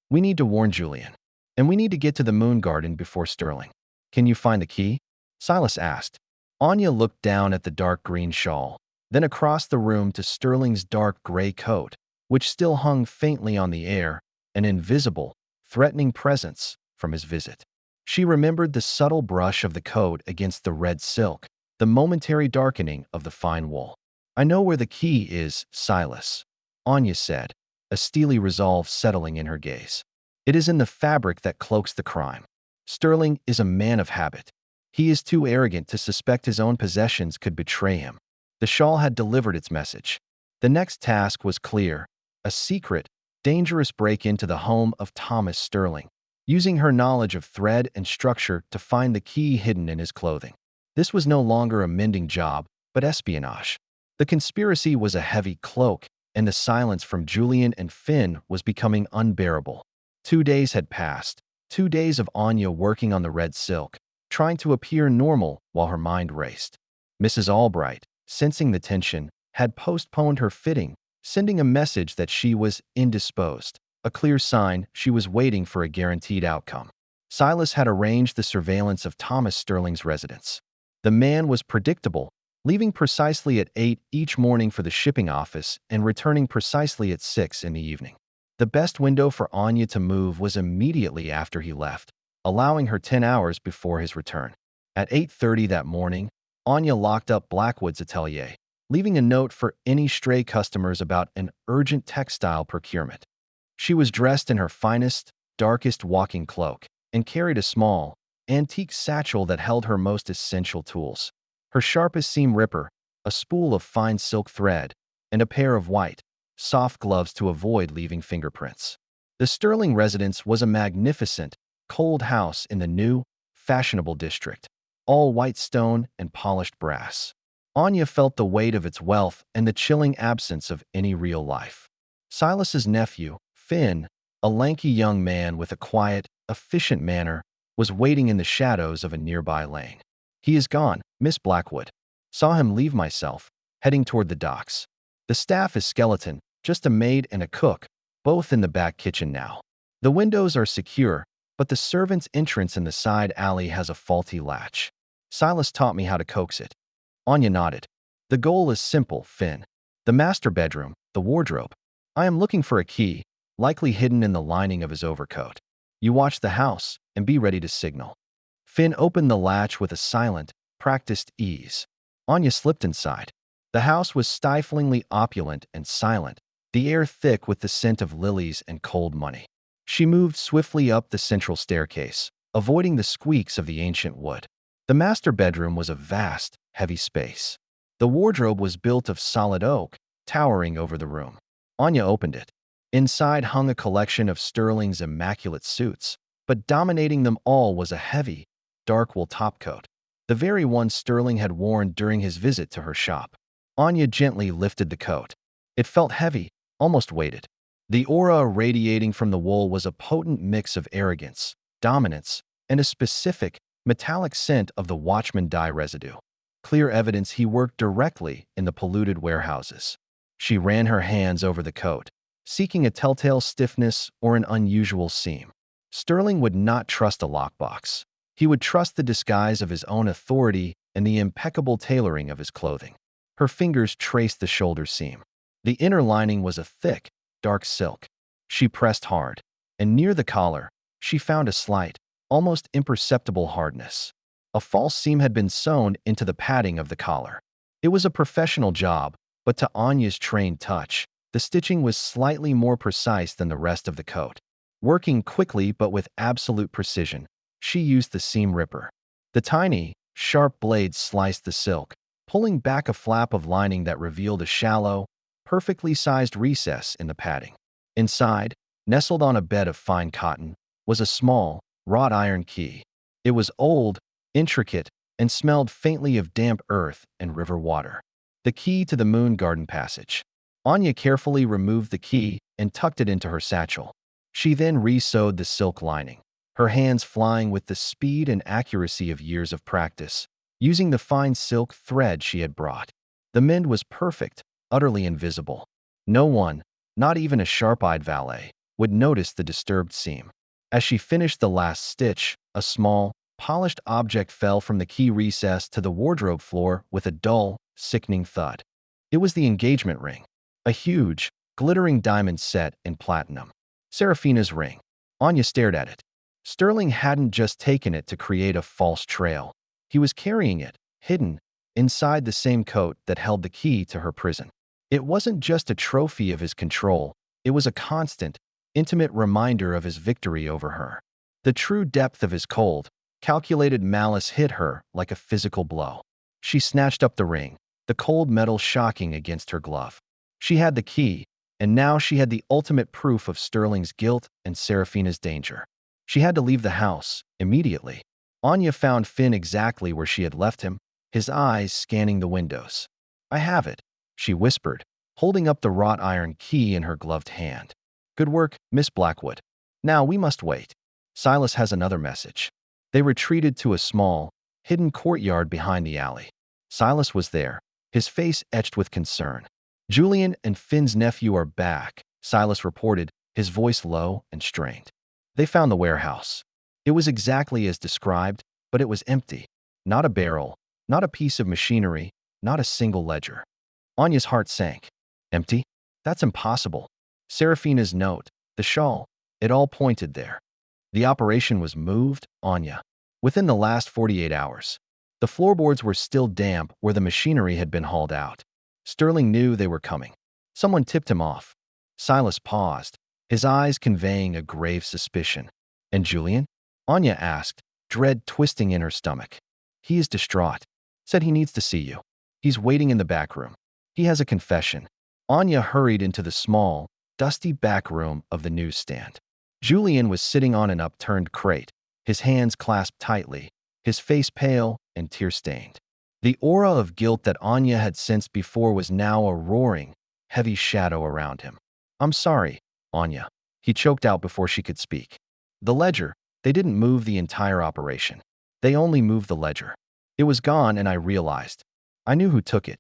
We need to warn Julian. And we need to get to the Moon Garden before Sterling. Can you find the key?" Silas asked. Anya looked down at the dark green shawl, then across the room to Sterling's dark gray coat, which still hung faintly on the air, an invisible, threatening presence from his visit. She remembered the subtle brush of the coat against the red silk, the momentary darkening of the fine wool. "I know where the key is, Silas," Anya said, a steely resolve settling in her gaze. "It is in the fabric that cloaks the crime. Sterling is a man of habit. He is too arrogant to suspect his own possessions could betray him." The shawl had delivered its message. The next task was clear: a secret, dangerous break into the home of Thomas Sterling, using her knowledge of thread and structure to find the key hidden in his clothing. This was no longer a mending job, but espionage. The conspiracy was a heavy cloak, and the silence from Julian and Finn was becoming unbearable. 2 days had passed, 2 days of Anya working on the red silk, trying to appear normal while her mind raced. Mrs. Albright, sensing the tension, had postponed her fitting, sending a message that she was indisposed, a clear sign she was waiting for a guaranteed outcome. Silas had arranged the surveillance of Thomas Sterling's residence. The man was predictable, leaving precisely at 8 each morning for the shipping office and returning precisely at 6 in the evening. The best window for Anya to move was immediately after he left, allowing her 10 hours before his return. At 8:30 that morning, Anya locked up Blackwood's atelier, leaving a note for any stray customers about an urgent textile procurement. She was dressed in her finest, darkest walking cloak and carried a small, antique satchel that held her most essential tools: her sharpest seam ripper, a spool of fine silk thread, and a pair of white, soft gloves to avoid leaving fingerprints. The Sterling residence was a magnificent, cold house in the new, fashionable district. all white stone and polished brass. Anya felt the weight of its wealth and the chilling absence of any real life. Silas's nephew, Finn, a lanky young man with a quiet, efficient manner, was waiting in the shadows of a nearby lane. "He is gone, Miss Blackwood. Saw him leave myself, heading toward the docks. The staff is skeleton, just a maid and a cook, both in the back kitchen now. The windows are secure, but the servant's entrance in the side alley has a faulty latch. Silas taught me how to coax it." Anya nodded. "The goal is simple, Finn. The master bedroom, the wardrobe. I am looking for a key, likely hidden in the lining of his overcoat. You watch the house and be ready to signal." Finn opened the latch with a silent, practiced ease. Anya slipped inside. The house was stiflingly opulent and silent, the air thick with the scent of lilies and cold money. She moved swiftly up the central staircase, avoiding the squeaks of the ancient wood. The master bedroom was a vast, heavy space. The wardrobe was built of solid oak, towering over the room. Anya opened it. Inside hung a collection of Sterling's immaculate suits, but dominating them all was a heavy, dark wool topcoat, the very one Sterling had worn during his visit to her shop. Anya gently lifted the coat. It felt heavy, almost weighted. The aura radiating from the wool was a potent mix of arrogance, dominance, and a specific, metallic scent of the Watchman dye residue. Clear evidence he worked directly in the polluted warehouses. She ran her hands over the coat, seeking a telltale stiffness or an unusual seam. Sterling would not trust a lockbox. He would trust the disguise of his own authority and the impeccable tailoring of his clothing. Her fingers traced the shoulder seam. The inner lining was a thick, dark silk. She pressed hard, and near the collar, she found a slight, almost imperceptible hardness. A false seam had been sewn into the padding of the collar. It was a professional job, but to Anya's trained touch, the stitching was slightly more precise than the rest of the coat. Working quickly but with absolute precision, she used the seam ripper. The tiny, sharp blade sliced the silk, pulling back a flap of lining that revealed a shallow, perfectly sized recess in the padding. Inside, nestled on a bed of fine cotton, was a small, wrought iron key. It was old, intricate, and smelled faintly of damp earth and river water. The key to the moon garden passage. Anya carefully removed the key and tucked it into her satchel. She then re-sewed the silk lining, her hands flying with the speed and accuracy of years of practice, using the fine silk thread she had brought. The mend was perfect, utterly invisible. No one, not even a sharp-eyed valet, would notice the disturbed seam. As she finished the last stitch, a small, polished object fell from the key recess to the wardrobe floor with a dull, sickening thud. It was the engagement ring, a huge, glittering diamond set in platinum. Serafina's ring. Anya stared at it. Sterling hadn't just taken it to create a false trail. He was carrying it, hidden, inside the same coat that held the key to her prison. It wasn't just a trophy of his control, it was a constant, intimate reminder of his victory over her. The true depth of his cold, calculated malice hit her like a physical blow. She snatched up the ring, the cold metal shocking against her glove. She had the key, and now she had the ultimate proof of Sterling's guilt and Serafina's danger. She had to leave the house, immediately. Anya found Finn exactly where she had left him, his eyes scanning the windows. "I have it," she whispered, holding up the wrought iron key in her gloved hand. "Good work, Miss Blackwood. Now we must wait. Silas has another message." They retreated to a small, hidden courtyard behind the alley. Silas was there, his face etched with concern. "Julian and Finn's nephew are back," Silas reported, his voice low and strained. "They found the warehouse. It was exactly as described, but it was empty. Not a barrel, not a piece of machinery, not a single ledger." Anya's heart sank. Empty? That's impossible. Serafina's note, the shawl, it all pointed there. The operation was moved, Anya. Within the last 48 hours. The floorboards were still damp where the machinery had been hauled out. Sterling knew they were coming. Someone tipped him off. Silas paused, his eyes conveying a grave suspicion. "And Julian?" Anya asked, dread twisting in her stomach. "He is distraught. Said he needs to see you. He's waiting in the back room. He has a confession." Anya hurried into the small, dusty back room of the newsstand. Julian was sitting on an upturned crate, his hands clasped tightly, his face pale and tear-stained. The aura of guilt that Anya had sensed before was now a roaring, heavy shadow around him. "I'm sorry, Anya," he choked out before she could speak. The ledger, they didn't move the entire operation. They only moved the ledger. It was gone and I realized. I knew who took it.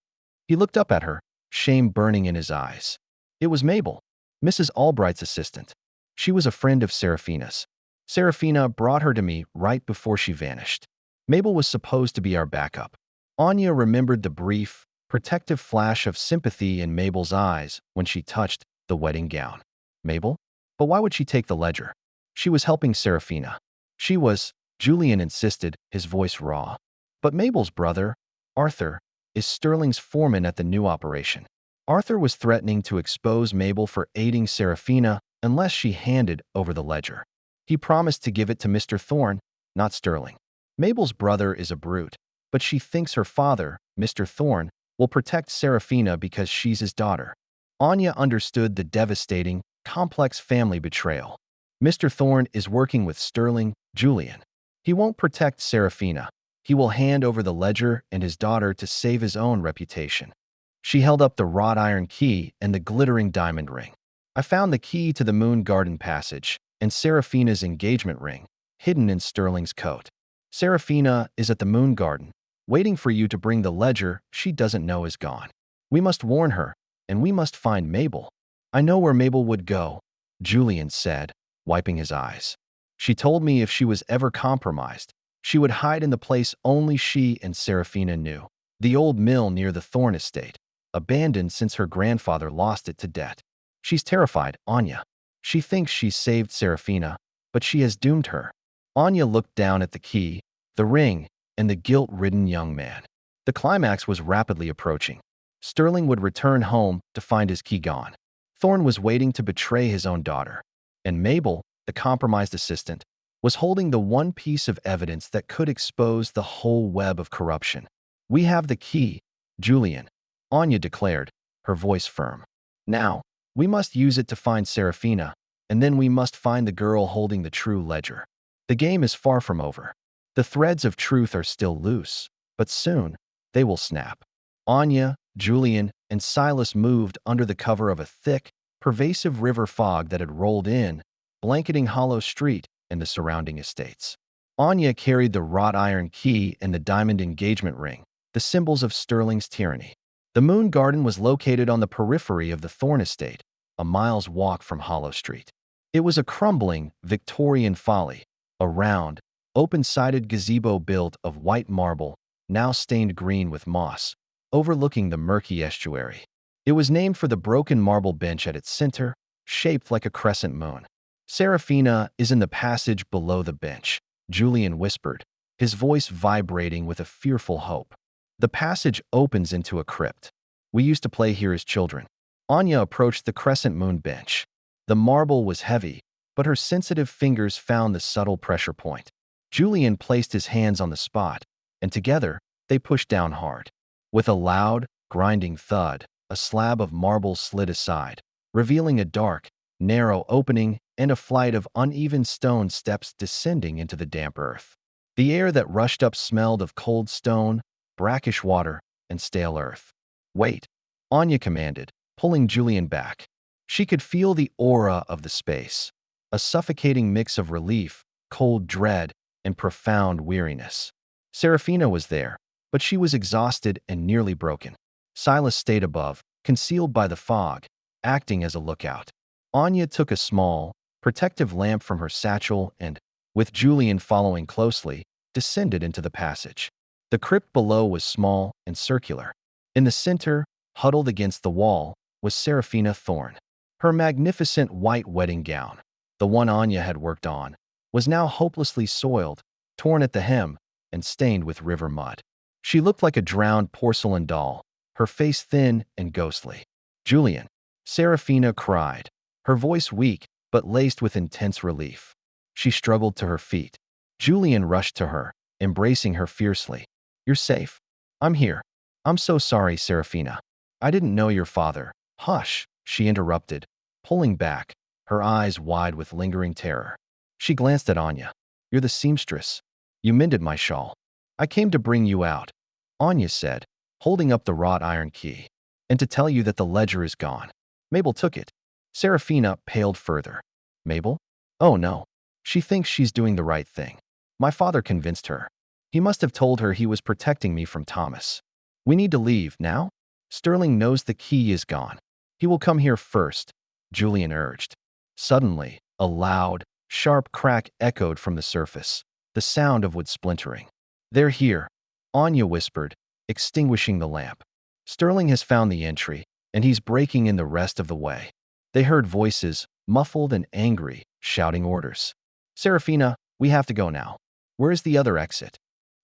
He looked up at her, shame burning in his eyes. It was Mabel, Mrs. Albright's assistant. She was a friend of Seraphina's. Seraphina brought her to me right before she vanished. Mabel was supposed to be our backup. Anya remembered the brief, protective flash of sympathy in Mabel's eyes when she touched the wedding gown. Mabel? But why would she take the ledger? She was helping Seraphina. She was, Julian insisted, his voice raw. But Mabel's brother, Arthur, is Sterling's foreman at the new operation. Arthur was threatening to expose Mabel for aiding Seraphina unless she handed over the ledger. He promised to give it to Mr. Thorne, not Sterling. Mabel's brother is a brute, but she thinks her father, Mr. Thorne, will protect Seraphina because she's his daughter. Anya understood the devastating, complex family betrayal. Mr. Thorne is working with Sterling, Julian. He won't protect Seraphina. He will hand over the ledger and his daughter to save his own reputation. She held up the wrought iron key and the glittering diamond ring. I found the key to the Moon Garden passage and Seraphina's engagement ring, hidden in Sterling's coat. Seraphina is at the Moon Garden, waiting for you to bring the ledger she doesn't know is gone. We must warn her, and we must find Mabel. I know where Mabel would go, Julian said, wiping his eyes. She told me if she was ever compromised, she would hide in the place only she and Seraphina knew, the old mill near the Thorne estate, abandoned since her grandfather lost it to debt. She's terrified, Anya. She thinks she's saved Seraphina, but she has doomed her. Anya looked down at the key, the ring, and the guilt-ridden young man. The climax was rapidly approaching. Sterling would return home to find his key gone. Thorne was waiting to betray his own daughter. And Mabel, the compromised assistant, was holding the one piece of evidence that could expose the whole web of corruption. "We have the key, Julian," Anya declared, her voice firm. "Now, we must use it to find Seraphina, and then we must find the girl holding the true ledger. The game is far from over. The threads of truth are still loose, but soon they will snap." Anya, Julian, and Silas moved under the cover of a thick, pervasive river fog that had rolled in, blanketing Hollow Street and the surrounding estates. Anya carried the wrought iron key and the diamond engagement ring, the symbols of Sterling's tyranny. The Moon Garden was located on the periphery of the Thorne estate, a mile's walk from Hollow Street. It was a crumbling, Victorian folly, a round, open-sided gazebo built of white marble, now stained green with moss, overlooking the murky estuary. It was named for the broken marble bench at its center, shaped like a crescent moon. "Seraphina is in the passage below the bench," Julian whispered, his voice vibrating with a fearful hope. "The passage opens into a crypt. We used to play here as children." Anya approached the crescent moon bench. The marble was heavy, but her sensitive fingers found the subtle pressure point. Julian placed his hands on the spot, and together, they pushed down hard. With a loud, grinding thud, a slab of marble slid aside, revealing a dark, narrow opening and a flight of uneven stone steps descending into the damp earth. The air that rushed up smelled of cold stone, brackish water, and stale earth. "Wait," Anya commanded, pulling Julian back. She could feel the aura of the space, a suffocating mix of relief, cold dread, and profound weariness. Seraphina was there, but she was exhausted and nearly broken. Silas stayed above, concealed by the fog, acting as a lookout. Anya took a small, protective lamp from her satchel and, with Julian following closely, descended into the passage. The crypt below was small and circular. In the center, huddled against the wall, was Seraphina Thorne. Her magnificent white wedding gown, the one Anya had worked on, was now hopelessly soiled, torn at the hem, and stained with river mud. She looked like a drowned porcelain doll, her face thin and ghostly. "Julian," Seraphina cried, her voice weak but laced with intense relief. She struggled to her feet. Julian rushed to her, embracing her fiercely. "You're safe. I'm here. I'm so sorry, Seraphina. I didn't know your father." "Hush," she interrupted, pulling back, her eyes wide with lingering terror. She glanced at Anya. "You're the seamstress. You mended my shawl. I came to bring you out, Anya said, holding up the wrought iron key. And to tell you that the ledger is gone. Mabel took it. Serafina paled further. Mabel? Oh no. She thinks she's doing the right thing. My father convinced her. He must have told her he was protecting me from Thomas. We need to leave now? Sterling knows the key is gone. He will come here first, Julian urged. Suddenly, a loud, sharp crack echoed from the surface, the sound of wood splintering. They're here, Anya whispered, extinguishing the lamp. Sterling has found the entry, and he's breaking in the rest of the way. They heard voices, muffled and angry, shouting orders. Serafina, we have to go now. Where is the other exit?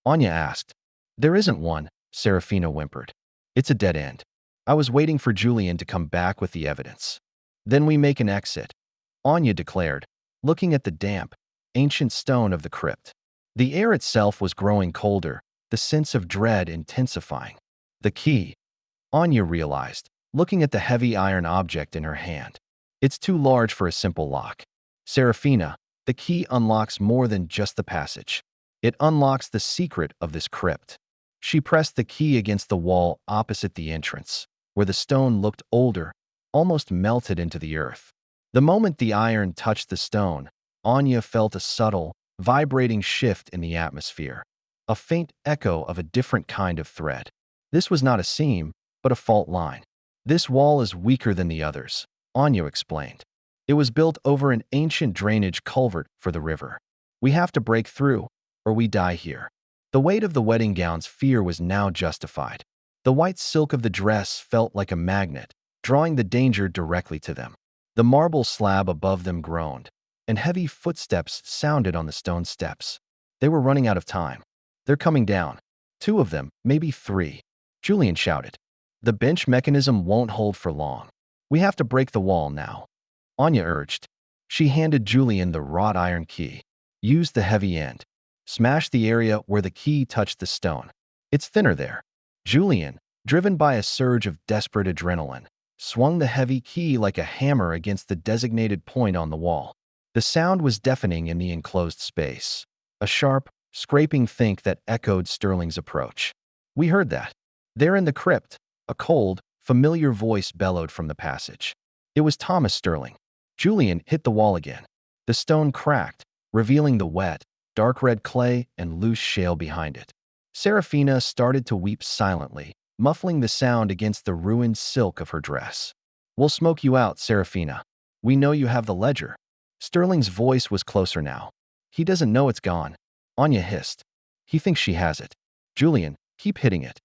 Anya asked. There isn't one, Serafina whimpered. It's a dead end. I was waiting for Julian to come back with the evidence. Then we make an exit, Anya declared, looking at the damp, ancient stone of the crypt. The air itself was growing colder, the sense of dread intensifying. The key, Anya realized, looking at the heavy iron object in her hand. It's too large for a simple lock. Serafina, the key unlocks more than just the passage. It unlocks the secret of this crypt. She pressed the key against the wall opposite the entrance, where the stone looked older, almost melted into the earth. The moment the iron touched the stone, Anya felt a subtle, vibrating shift in the atmosphere, a faint echo of a different kind of thread. This was not a seam, but a fault line. This wall is weaker than the others, Anya explained. It was built over an ancient drainage culvert for the river. We have to break through, or we die here. The weight of the wedding gown's fear was now justified. The white silk of the dress felt like a magnet, drawing the danger directly to them. The marble slab above them groaned, and heavy footsteps sounded on the stone steps. They were running out of time. They're coming down. 2 of them, maybe 3. Julian shouted. The bench mechanism won't hold for long. We have to break the wall now, Anya urged. She handed Julian the wrought iron key. Use the heavy end. Smash the area where the key touched the stone. It's thinner there. Julian, driven by a surge of desperate adrenaline, swung the heavy key like a hammer against the designated point on the wall. The sound was deafening in the enclosed space, a sharp, scraping think that echoed Sterling's approach. We heard that. There in the crypt, a cold, familiar voice bellowed from the passage. It was Thomas Sterling. Julian hit the wall again. The stone cracked, revealing the wet, dark red clay and loose shale behind it. Serafina started to weep silently, muffling the sound against the ruined silk of her dress. We'll smoke you out, Serafina. We know you have the ledger. Sterling's voice was closer now. He doesn't know it's gone, Anya hissed. He thinks she has it. Julian, keep hitting it.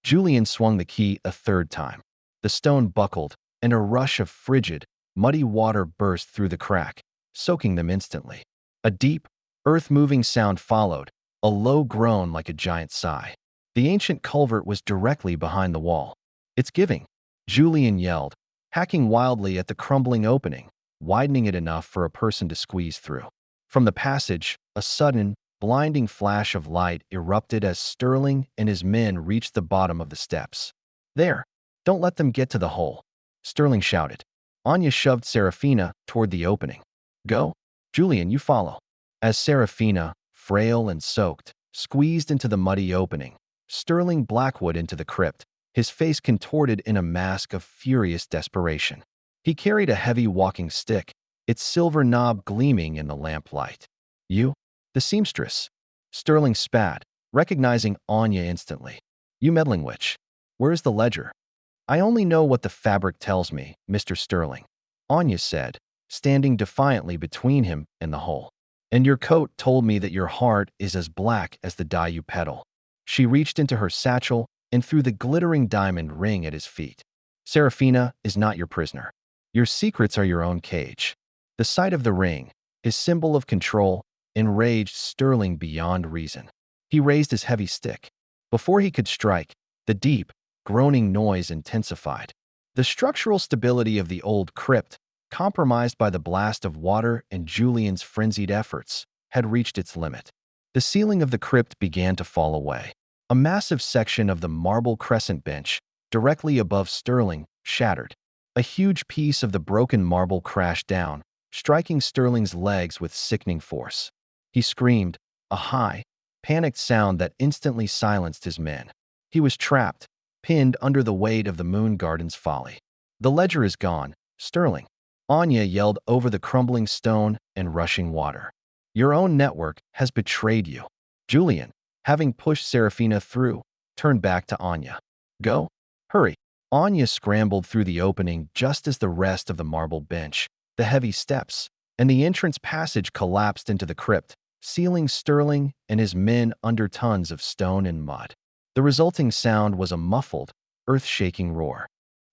Julian swung the key a 3rd time. The stone buckled, and a rush of frigid, muddy water burst through the crack, soaking them instantly. A deep, earth-moving sound followed, a low groan like a giant sigh. The ancient culvert was directly behind the wall. It's giving, Julian yelled, hacking wildly at the crumbling opening, widening it enough for a person to squeeze through. From the passage, a sudden, blinding flash of light erupted as Sterling and his men reached the bottom of the steps. There! Don't let them get to the hole, Sterling shouted. Anya shoved Serafina toward the opening. Go! Julian, you follow. As Serafina, frail and soaked, squeezed into the muddy opening, Sterling Blackwood into the crypt, his face contorted in a mask of furious desperation. He carried a heavy walking stick, its silver knob gleaming in the lamplight. You? The seamstress. Sterling spat, recognizing Anya instantly. You meddling witch. Where's the ledger? I only know what the fabric tells me, Mr. Sterling, Anya said, standing defiantly between him and the hole. And your coat told me that your heart is as black as the dye you peddle. She reached into her satchel and threw the glittering diamond ring at his feet. Serafina is not your prisoner. Your secrets are your own cage. The sight of the ring, his symbol of control, enraged Sterling beyond reason. He raised his heavy stick. Before he could strike, the deep, groaning noise intensified. The structural stability of the old crypt, compromised by the blast of water and Julian's frenzied efforts, had reached its limit. The ceiling of the crypt began to fall away. A massive section of the marble crescent bench, directly above Sterling, shattered. A huge piece of the broken marble crashed down, striking Sterling's legs with sickening force. He screamed, a high, panicked sound that instantly silenced his men. He was trapped, pinned under the weight of the Moon Garden's folly. The ledger is gone, Sterling. Anya yelled over the crumbling stone and rushing water. Your own network has betrayed you. Julian, having pushed Serafina through, turned back to Anya. Go. Hurry. Anya scrambled through the opening just as the rest of the marble bench, the heavy steps, and the entrance passage collapsed into the crypt, sealing Sterling and his men under tons of stone and mud. The resulting sound was a muffled, earth-shaking roar.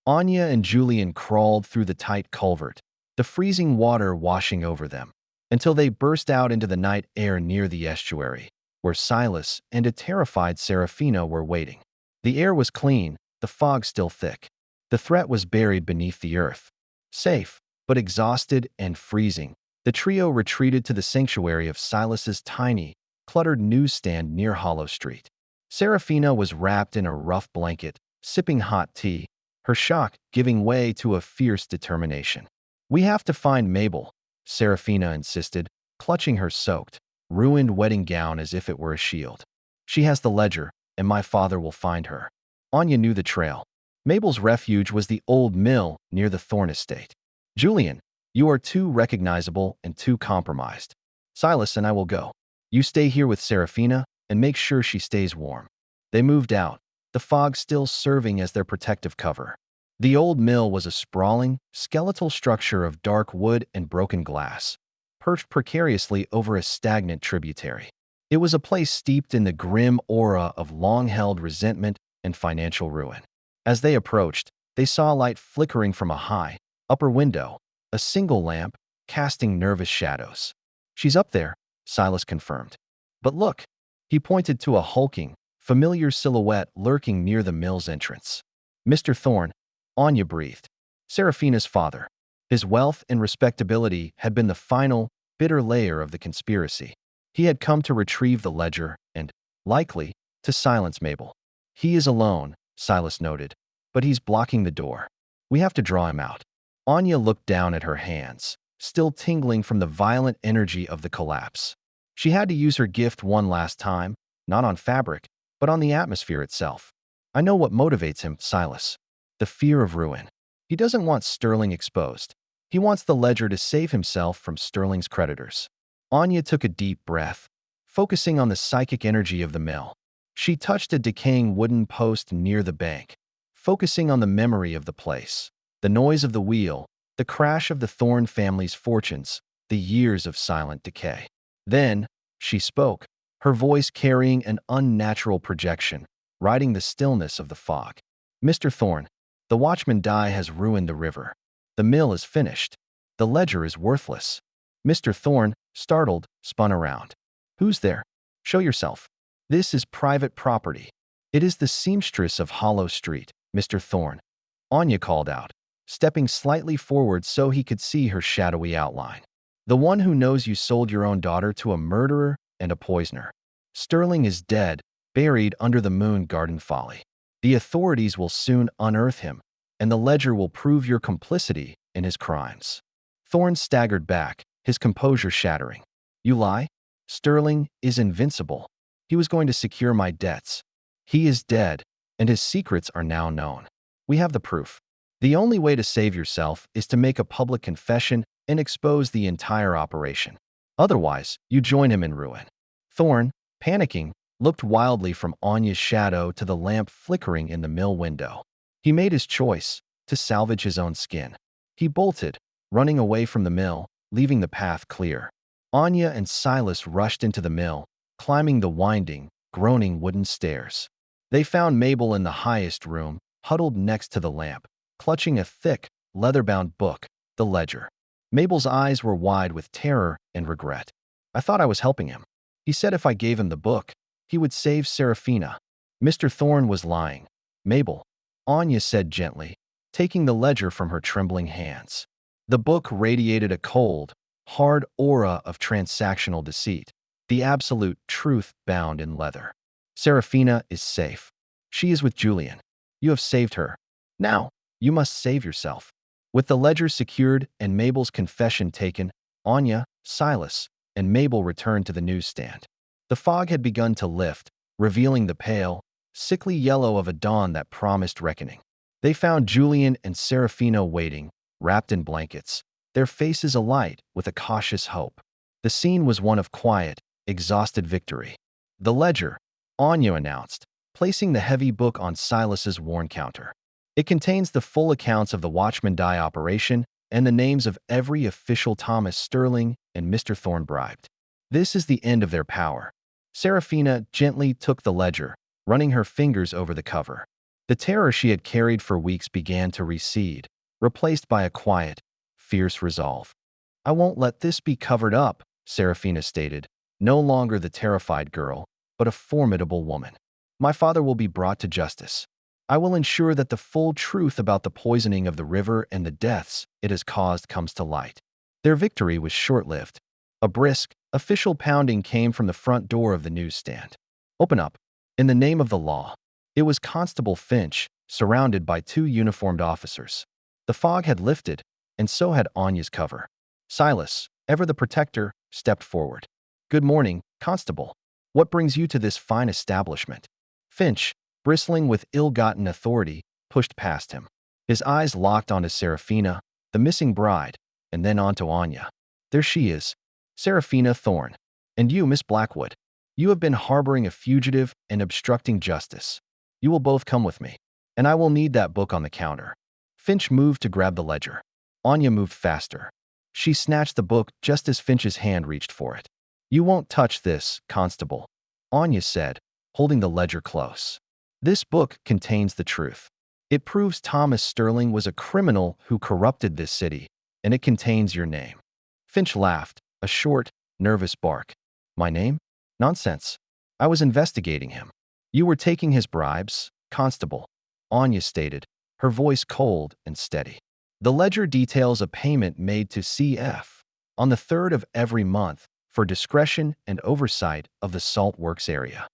Anya and Julian crawled through the tight culvert, the freezing water washing over them, until they burst out into the night air near the estuary, where Silas and a terrified Serafina were waiting. The air was clean, the fog still thick. The threat was buried beneath the earth. Safe, but exhausted and freezing, the trio retreated to the sanctuary of Silas's tiny, cluttered newsstand near Hollow Street. Serafina was wrapped in a rough blanket, sipping hot tea, her shock giving way to a fierce determination. We have to find Mabel, Serafina insisted, clutching her soaked, ruined wedding gown as if it were a shield. She has the ledger, and my father will find her. Anya knew the trail. Mabel's refuge was the old mill near the Thorn estate. Julian, you are too recognizable and too compromised. Silas and I will go. You stay here with Serafina and make sure she stays warm. They moved out, the fog still serving as their protective cover. The old mill was a sprawling, skeletal structure of dark wood and broken glass, perched precariously over a stagnant tributary. It was a place steeped in the grim aura of long-held resentment and financial ruin. As they approached, they saw light flickering from a high, upper window, a single lamp, casting nervous shadows. She's up there, Silas confirmed. But look, he pointed to a hulking, familiar silhouette lurking near the mill's entrance. Mr. Thorn, Anya breathed. Serafina's father. His wealth and respectability had been the final, bitter layer of the conspiracy. He had come to retrieve the ledger and, likely, to silence Mabel. He is alone, Silas noted, but he's blocking the door. We have to draw him out. Anya looked down at her hands, still tingling from the violent energy of the collapse. She had to use her gift one last time, not on fabric, but on the atmosphere itself. I know what motivates him, Silas. The fear of ruin. He doesn't want Sterling exposed. He wants the ledger to save himself from Sterling's creditors. Anya took a deep breath, focusing on the psychic energy of the mill. She touched a decaying wooden post near the bank, focusing on the memory of the place, the noise of the wheel, the crash of the Thorn family's fortunes, the years of silent decay. Then, she spoke, her voice carrying an unnatural projection, riding the stillness of the fog. Mr. Thorn, the watchman die has ruined the river. The mill is finished. The ledger is worthless. Mr. Thorn, startled, spun around. Who's there? Show yourself. This is private property. It is the seamstress of Hollow Street, Mr. Thorn. Anya called out, stepping slightly forward so he could see her shadowy outline. The one who knows you sold your own daughter to a murderer and a poisoner. Sterling is dead, buried under the Moon Garden folly. The authorities will soon unearth him, and the ledger will prove your complicity in his crimes. Thorn staggered back, his composure shattering. You lie? Sterling is invincible. He was going to secure my debts. He is dead, and his secrets are now known. We have the proof. The only way to save yourself is to make a public confession and expose the entire operation. Otherwise, you join him in ruin. Thorn, panicking, looked wildly from Anya's shadow to the lamp flickering in the mill window. He made his choice, to salvage his own skin. He bolted, running away from the mill, leaving the path clear. Anya and Silas rushed into the mill, climbing the winding, groaning wooden stairs. They found Mabel in the highest room, huddled next to the lamp, clutching a thick, leather-bound book, the ledger. Mabel's eyes were wide with terror and regret. I thought I was helping him. He said if I gave him the book, he would save Serafina. Mr. Thorn was lying. Mabel, Anya said gently, taking the ledger from her trembling hands. The book radiated a cold, hard aura of transactional deceit, the absolute truth bound in leather. Serafina is safe. She is with Julian. You have saved her. Now, you must save yourself. With the ledger secured and Mabel's confession taken, Anya, Silas, and Mabel returned to the newsstand. The fog had begun to lift, revealing the pale, sickly yellow of a dawn that promised reckoning. They found Julian and Serafina waiting, wrapped in blankets, their faces alight with a cautious hope. The scene was one of quiet, exhausted victory. "The ledger," Anya announced, placing the heavy book on Silas's worn counter. "It contains the full accounts of the Watchman Die operation and the names of every official Thomas Sterling and Mr. Thorne bribed. This is the end of their power." Serafina gently took the ledger, running her fingers over the cover. The terror she had carried for weeks began to recede, replaced by a quiet, fierce resolve. "I won't let this be covered up," Serafina stated, no longer the terrified girl, but a formidable woman. "My father will be brought to justice. I will ensure that the full truth about the poisoning of the river and the deaths it has caused comes to light." Their victory was short-lived. A brisk, official pounding came from the front door of the newsstand. "Open up. In the name of the law." It was Constable Finch, surrounded by two uniformed officers. The fog had lifted, and so had Anya's cover. Silas, ever the protector, stepped forward. "Good morning, Constable. What brings you to this fine establishment?" Finch, bristling with ill-gotten authority, pushed past him. His eyes locked onto Serafina, the missing bride, and then onto Anya. "There she is, Serafina Thorne. And you, Miss Blackwood. You have been harboring a fugitive and obstructing justice. You will both come with me, and I will need that book on the counter." Finch moved to grab the ledger. Anya moved faster. She snatched the book just as Finch's hand reached for it. "You won't touch this, Constable," Anya said, holding the ledger close. "This book contains the truth. It proves Thomas Sterling was a criminal who corrupted this city, and it contains your name." Finch laughed, a short, nervous bark. "My name? Nonsense. I was investigating him." "You were taking his bribes, Constable," Anya stated, her voice cold and steady. "The ledger details a payment made to CF on the 3rd of every month for discretion and oversight of the salt works area."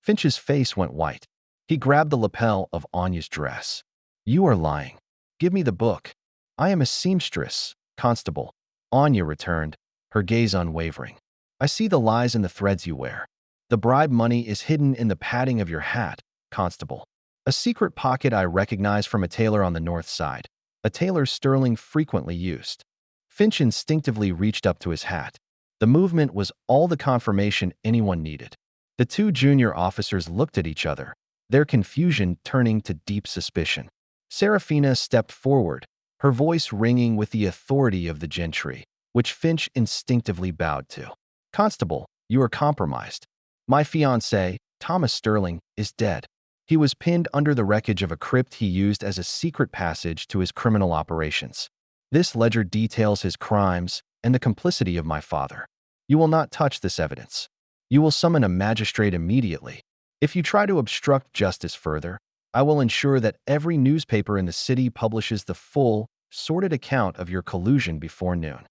Finch's face went white. He grabbed the lapel of Anya's dress. "You are lying. Give me the book." "I am a seamstress, Constable," Anya returned, her gaze unwavering. "I see the lies in the threads you wear. The bribe money is hidden in the padding of your hat, Constable. A secret pocket I recognize from a tailor on the north side, a tailor Sterling frequently used." Finch instinctively reached up to his hat. The movement was all the confirmation anyone needed. The two junior officers looked at each other, their confusion turning to deep suspicion. Serafina stepped forward, her voice ringing with the authority of the gentry, which Finch instinctively bowed to. "Constable, you are compromised. My fiancé, Thomas Sterling, is dead. He was pinned under the wreckage of a crypt he used as a secret passage to his criminal operations. This ledger details his crimes and the complicity of my father. You will not touch this evidence. You will summon a magistrate immediately. If you try to obstruct justice further, I will ensure that every newspaper in the city publishes the full, sordid account of your collusion before noon."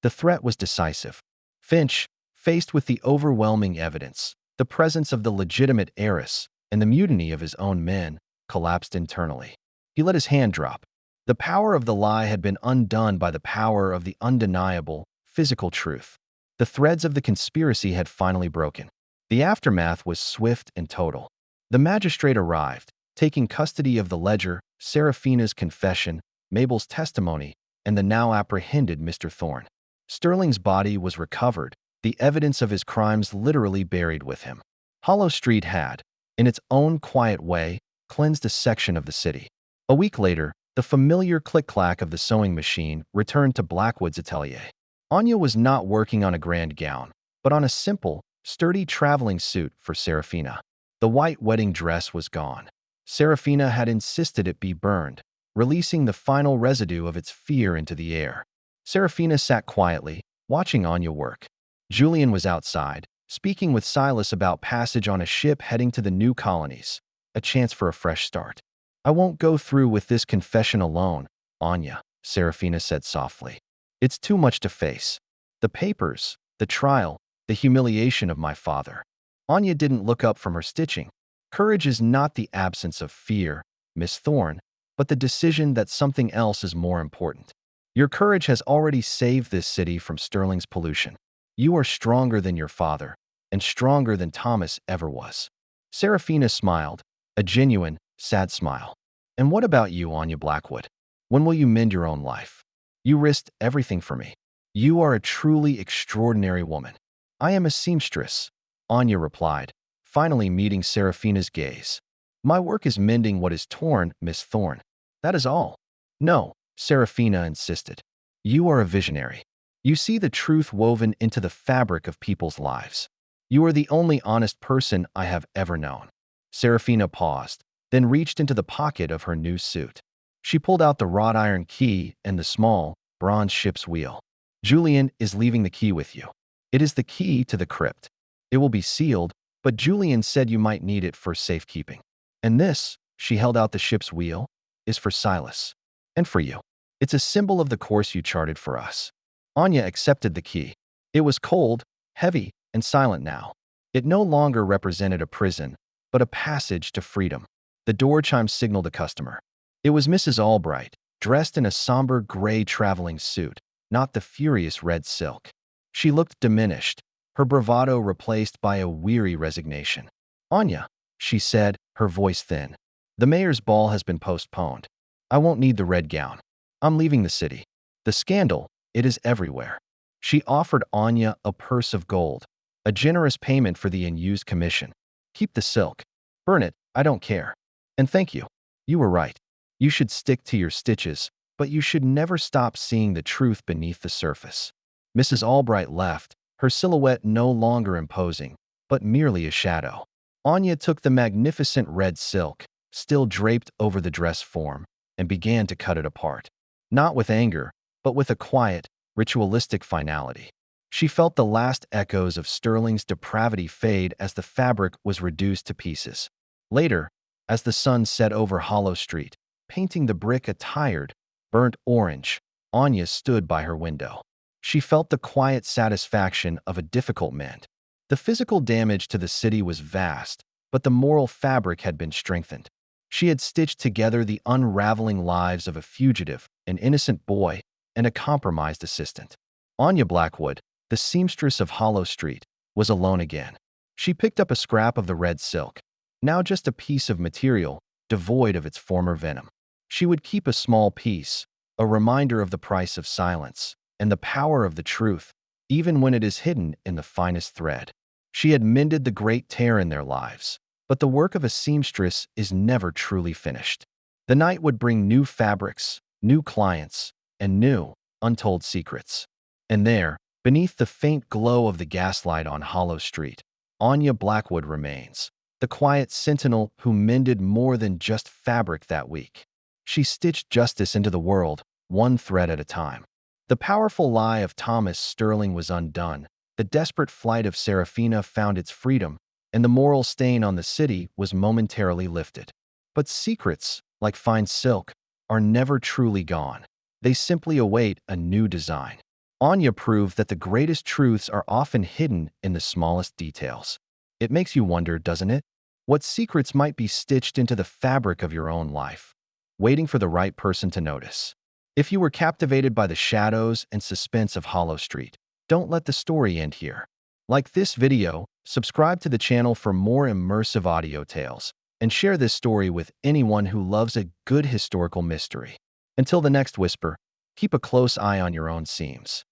The threat was decisive. Finch, faced with the overwhelming evidence, the presence of the legitimate heiress, and the mutiny of his own men, collapsed internally. He let his hand drop. The power of the lie had been undone by the power of the undeniable, physical truth. The threads of the conspiracy had finally broken. The aftermath was swift and total. The magistrate arrived, taking custody of the ledger, Serafina's confession, Mabel's testimony, and the now apprehended Mr. Thorne. Sterling's body was recovered, the evidence of his crimes literally buried with him. Hollow Street had, in its own quiet way, cleansed a section of the city. A week later, the familiar click-clack of the sewing machine returned to Blackwood's atelier. Anya was not working on a grand gown, but on a simple, sturdy traveling suit for Serafina. The white wedding dress was gone. Serafina had insisted it be burned, releasing the final residue of its fear into the air. Serafina sat quietly, watching Anya work. Julian was outside, speaking with Silas about passage on a ship heading to the new colonies, a chance for a fresh start. "I won't go through with this confession alone, Anya," Serafina said softly. "It's too much to face. The papers, the trial, the humiliation of my father." Anya didn't look up from her stitching. "Courage is not the absence of fear, Miss Thorne, but the decision that something else is more important. Your courage has already saved this city from Sterling's pollution. You are stronger than your father, and stronger than Thomas ever was. Serafina smiled, a genuine, sad smile. And what about you, Anya Blackwood? When will you mend your own life? You risked everything for me. You are a truly extraordinary woman. I am a seamstress, Anya replied, finally meeting Serafina's gaze. My work is mending what is torn, Miss Thorne. That is all. No, Serafina insisted. You are a visionary. You see the truth woven into the fabric of people's lives. You are the only honest person I have ever known. Serafina paused, then reached into the pocket of her new suit. She pulled out the wrought iron key and the small, bronze ship's wheel. Julian is leaving the key with you. It is the key to the crypt. It will be sealed, but Julian said you might need it for safekeeping. And this, she held out the ship's wheel, is for Silas. And for you. It's a symbol of the course you charted for us. Anya accepted the key. It was cold, heavy, and silent now. It no longer represented a prison, but a passage to freedom. The door chime signaled a customer. It was Mrs. Albright, dressed in a somber gray traveling suit, not the furious red silk. She looked diminished, her bravado replaced by a weary resignation. Anya, she said, her voice thin. The mayor's ball has been postponed. I won't need the red gown. I'm leaving the city. The scandal, it is everywhere. She offered Anya a purse of gold, a generous payment for the unused commission. Keep the silk. Burn it, I don't care. And thank you. You were right. You should stick to your stitches, but you should never stop seeing the truth beneath the surface. Mrs. Albright left, her silhouette no longer imposing, but merely a shadow. Anya took the magnificent red silk, still draped over the dress form, and began to cut it apart. Not with anger, but with a quiet, ritualistic finality. She felt the last echoes of Sterling's depravity fade as the fabric was reduced to pieces. Later, as the sun set over Hollow Street, painting the brick a tired, burnt orange, Anya stood by her window. She felt the quiet satisfaction of a difficult mend. The physical damage to the city was vast, but the moral fabric had been strengthened. She had stitched together the unraveling lives of a fugitive, an innocent boy, and a compromised assistant. Anya Blackwood, the seamstress of Hollow Street, was alone again. She picked up a scrap of the red silk, now just a piece of material, devoid of its former venom. She would keep a small piece, a reminder of the price of silence, and the power of the truth, even when it is hidden in the finest thread. She had mended the great tear in their lives, but the work of a seamstress is never truly finished. The night would bring new fabrics, new clients, and new, untold secrets. And there, beneath the faint glow of the gaslight on Hollow Street, Anya Blackwood remains, the quiet sentinel who mended more than just fabric that week. She stitched justice into the world, one thread at a time. The powerful lie of Thomas Sterling was undone, the desperate flight of Serafina found its freedom, and the moral stain on the city was momentarily lifted. But secrets, like fine silk, are never truly gone. They simply await a new design. Anya proved that the greatest truths are often hidden in the smallest details. It makes you wonder, doesn't it? What secrets might be stitched into the fabric of your own life, waiting for the right person to notice. If you were captivated by the shadows and suspense of Hollow Street, don't let the story end here. Like this video, subscribe to the channel for more immersive audio tales, and share this story with anyone who loves a good historical mystery. Until the next whisper, keep a close eye on your own seams.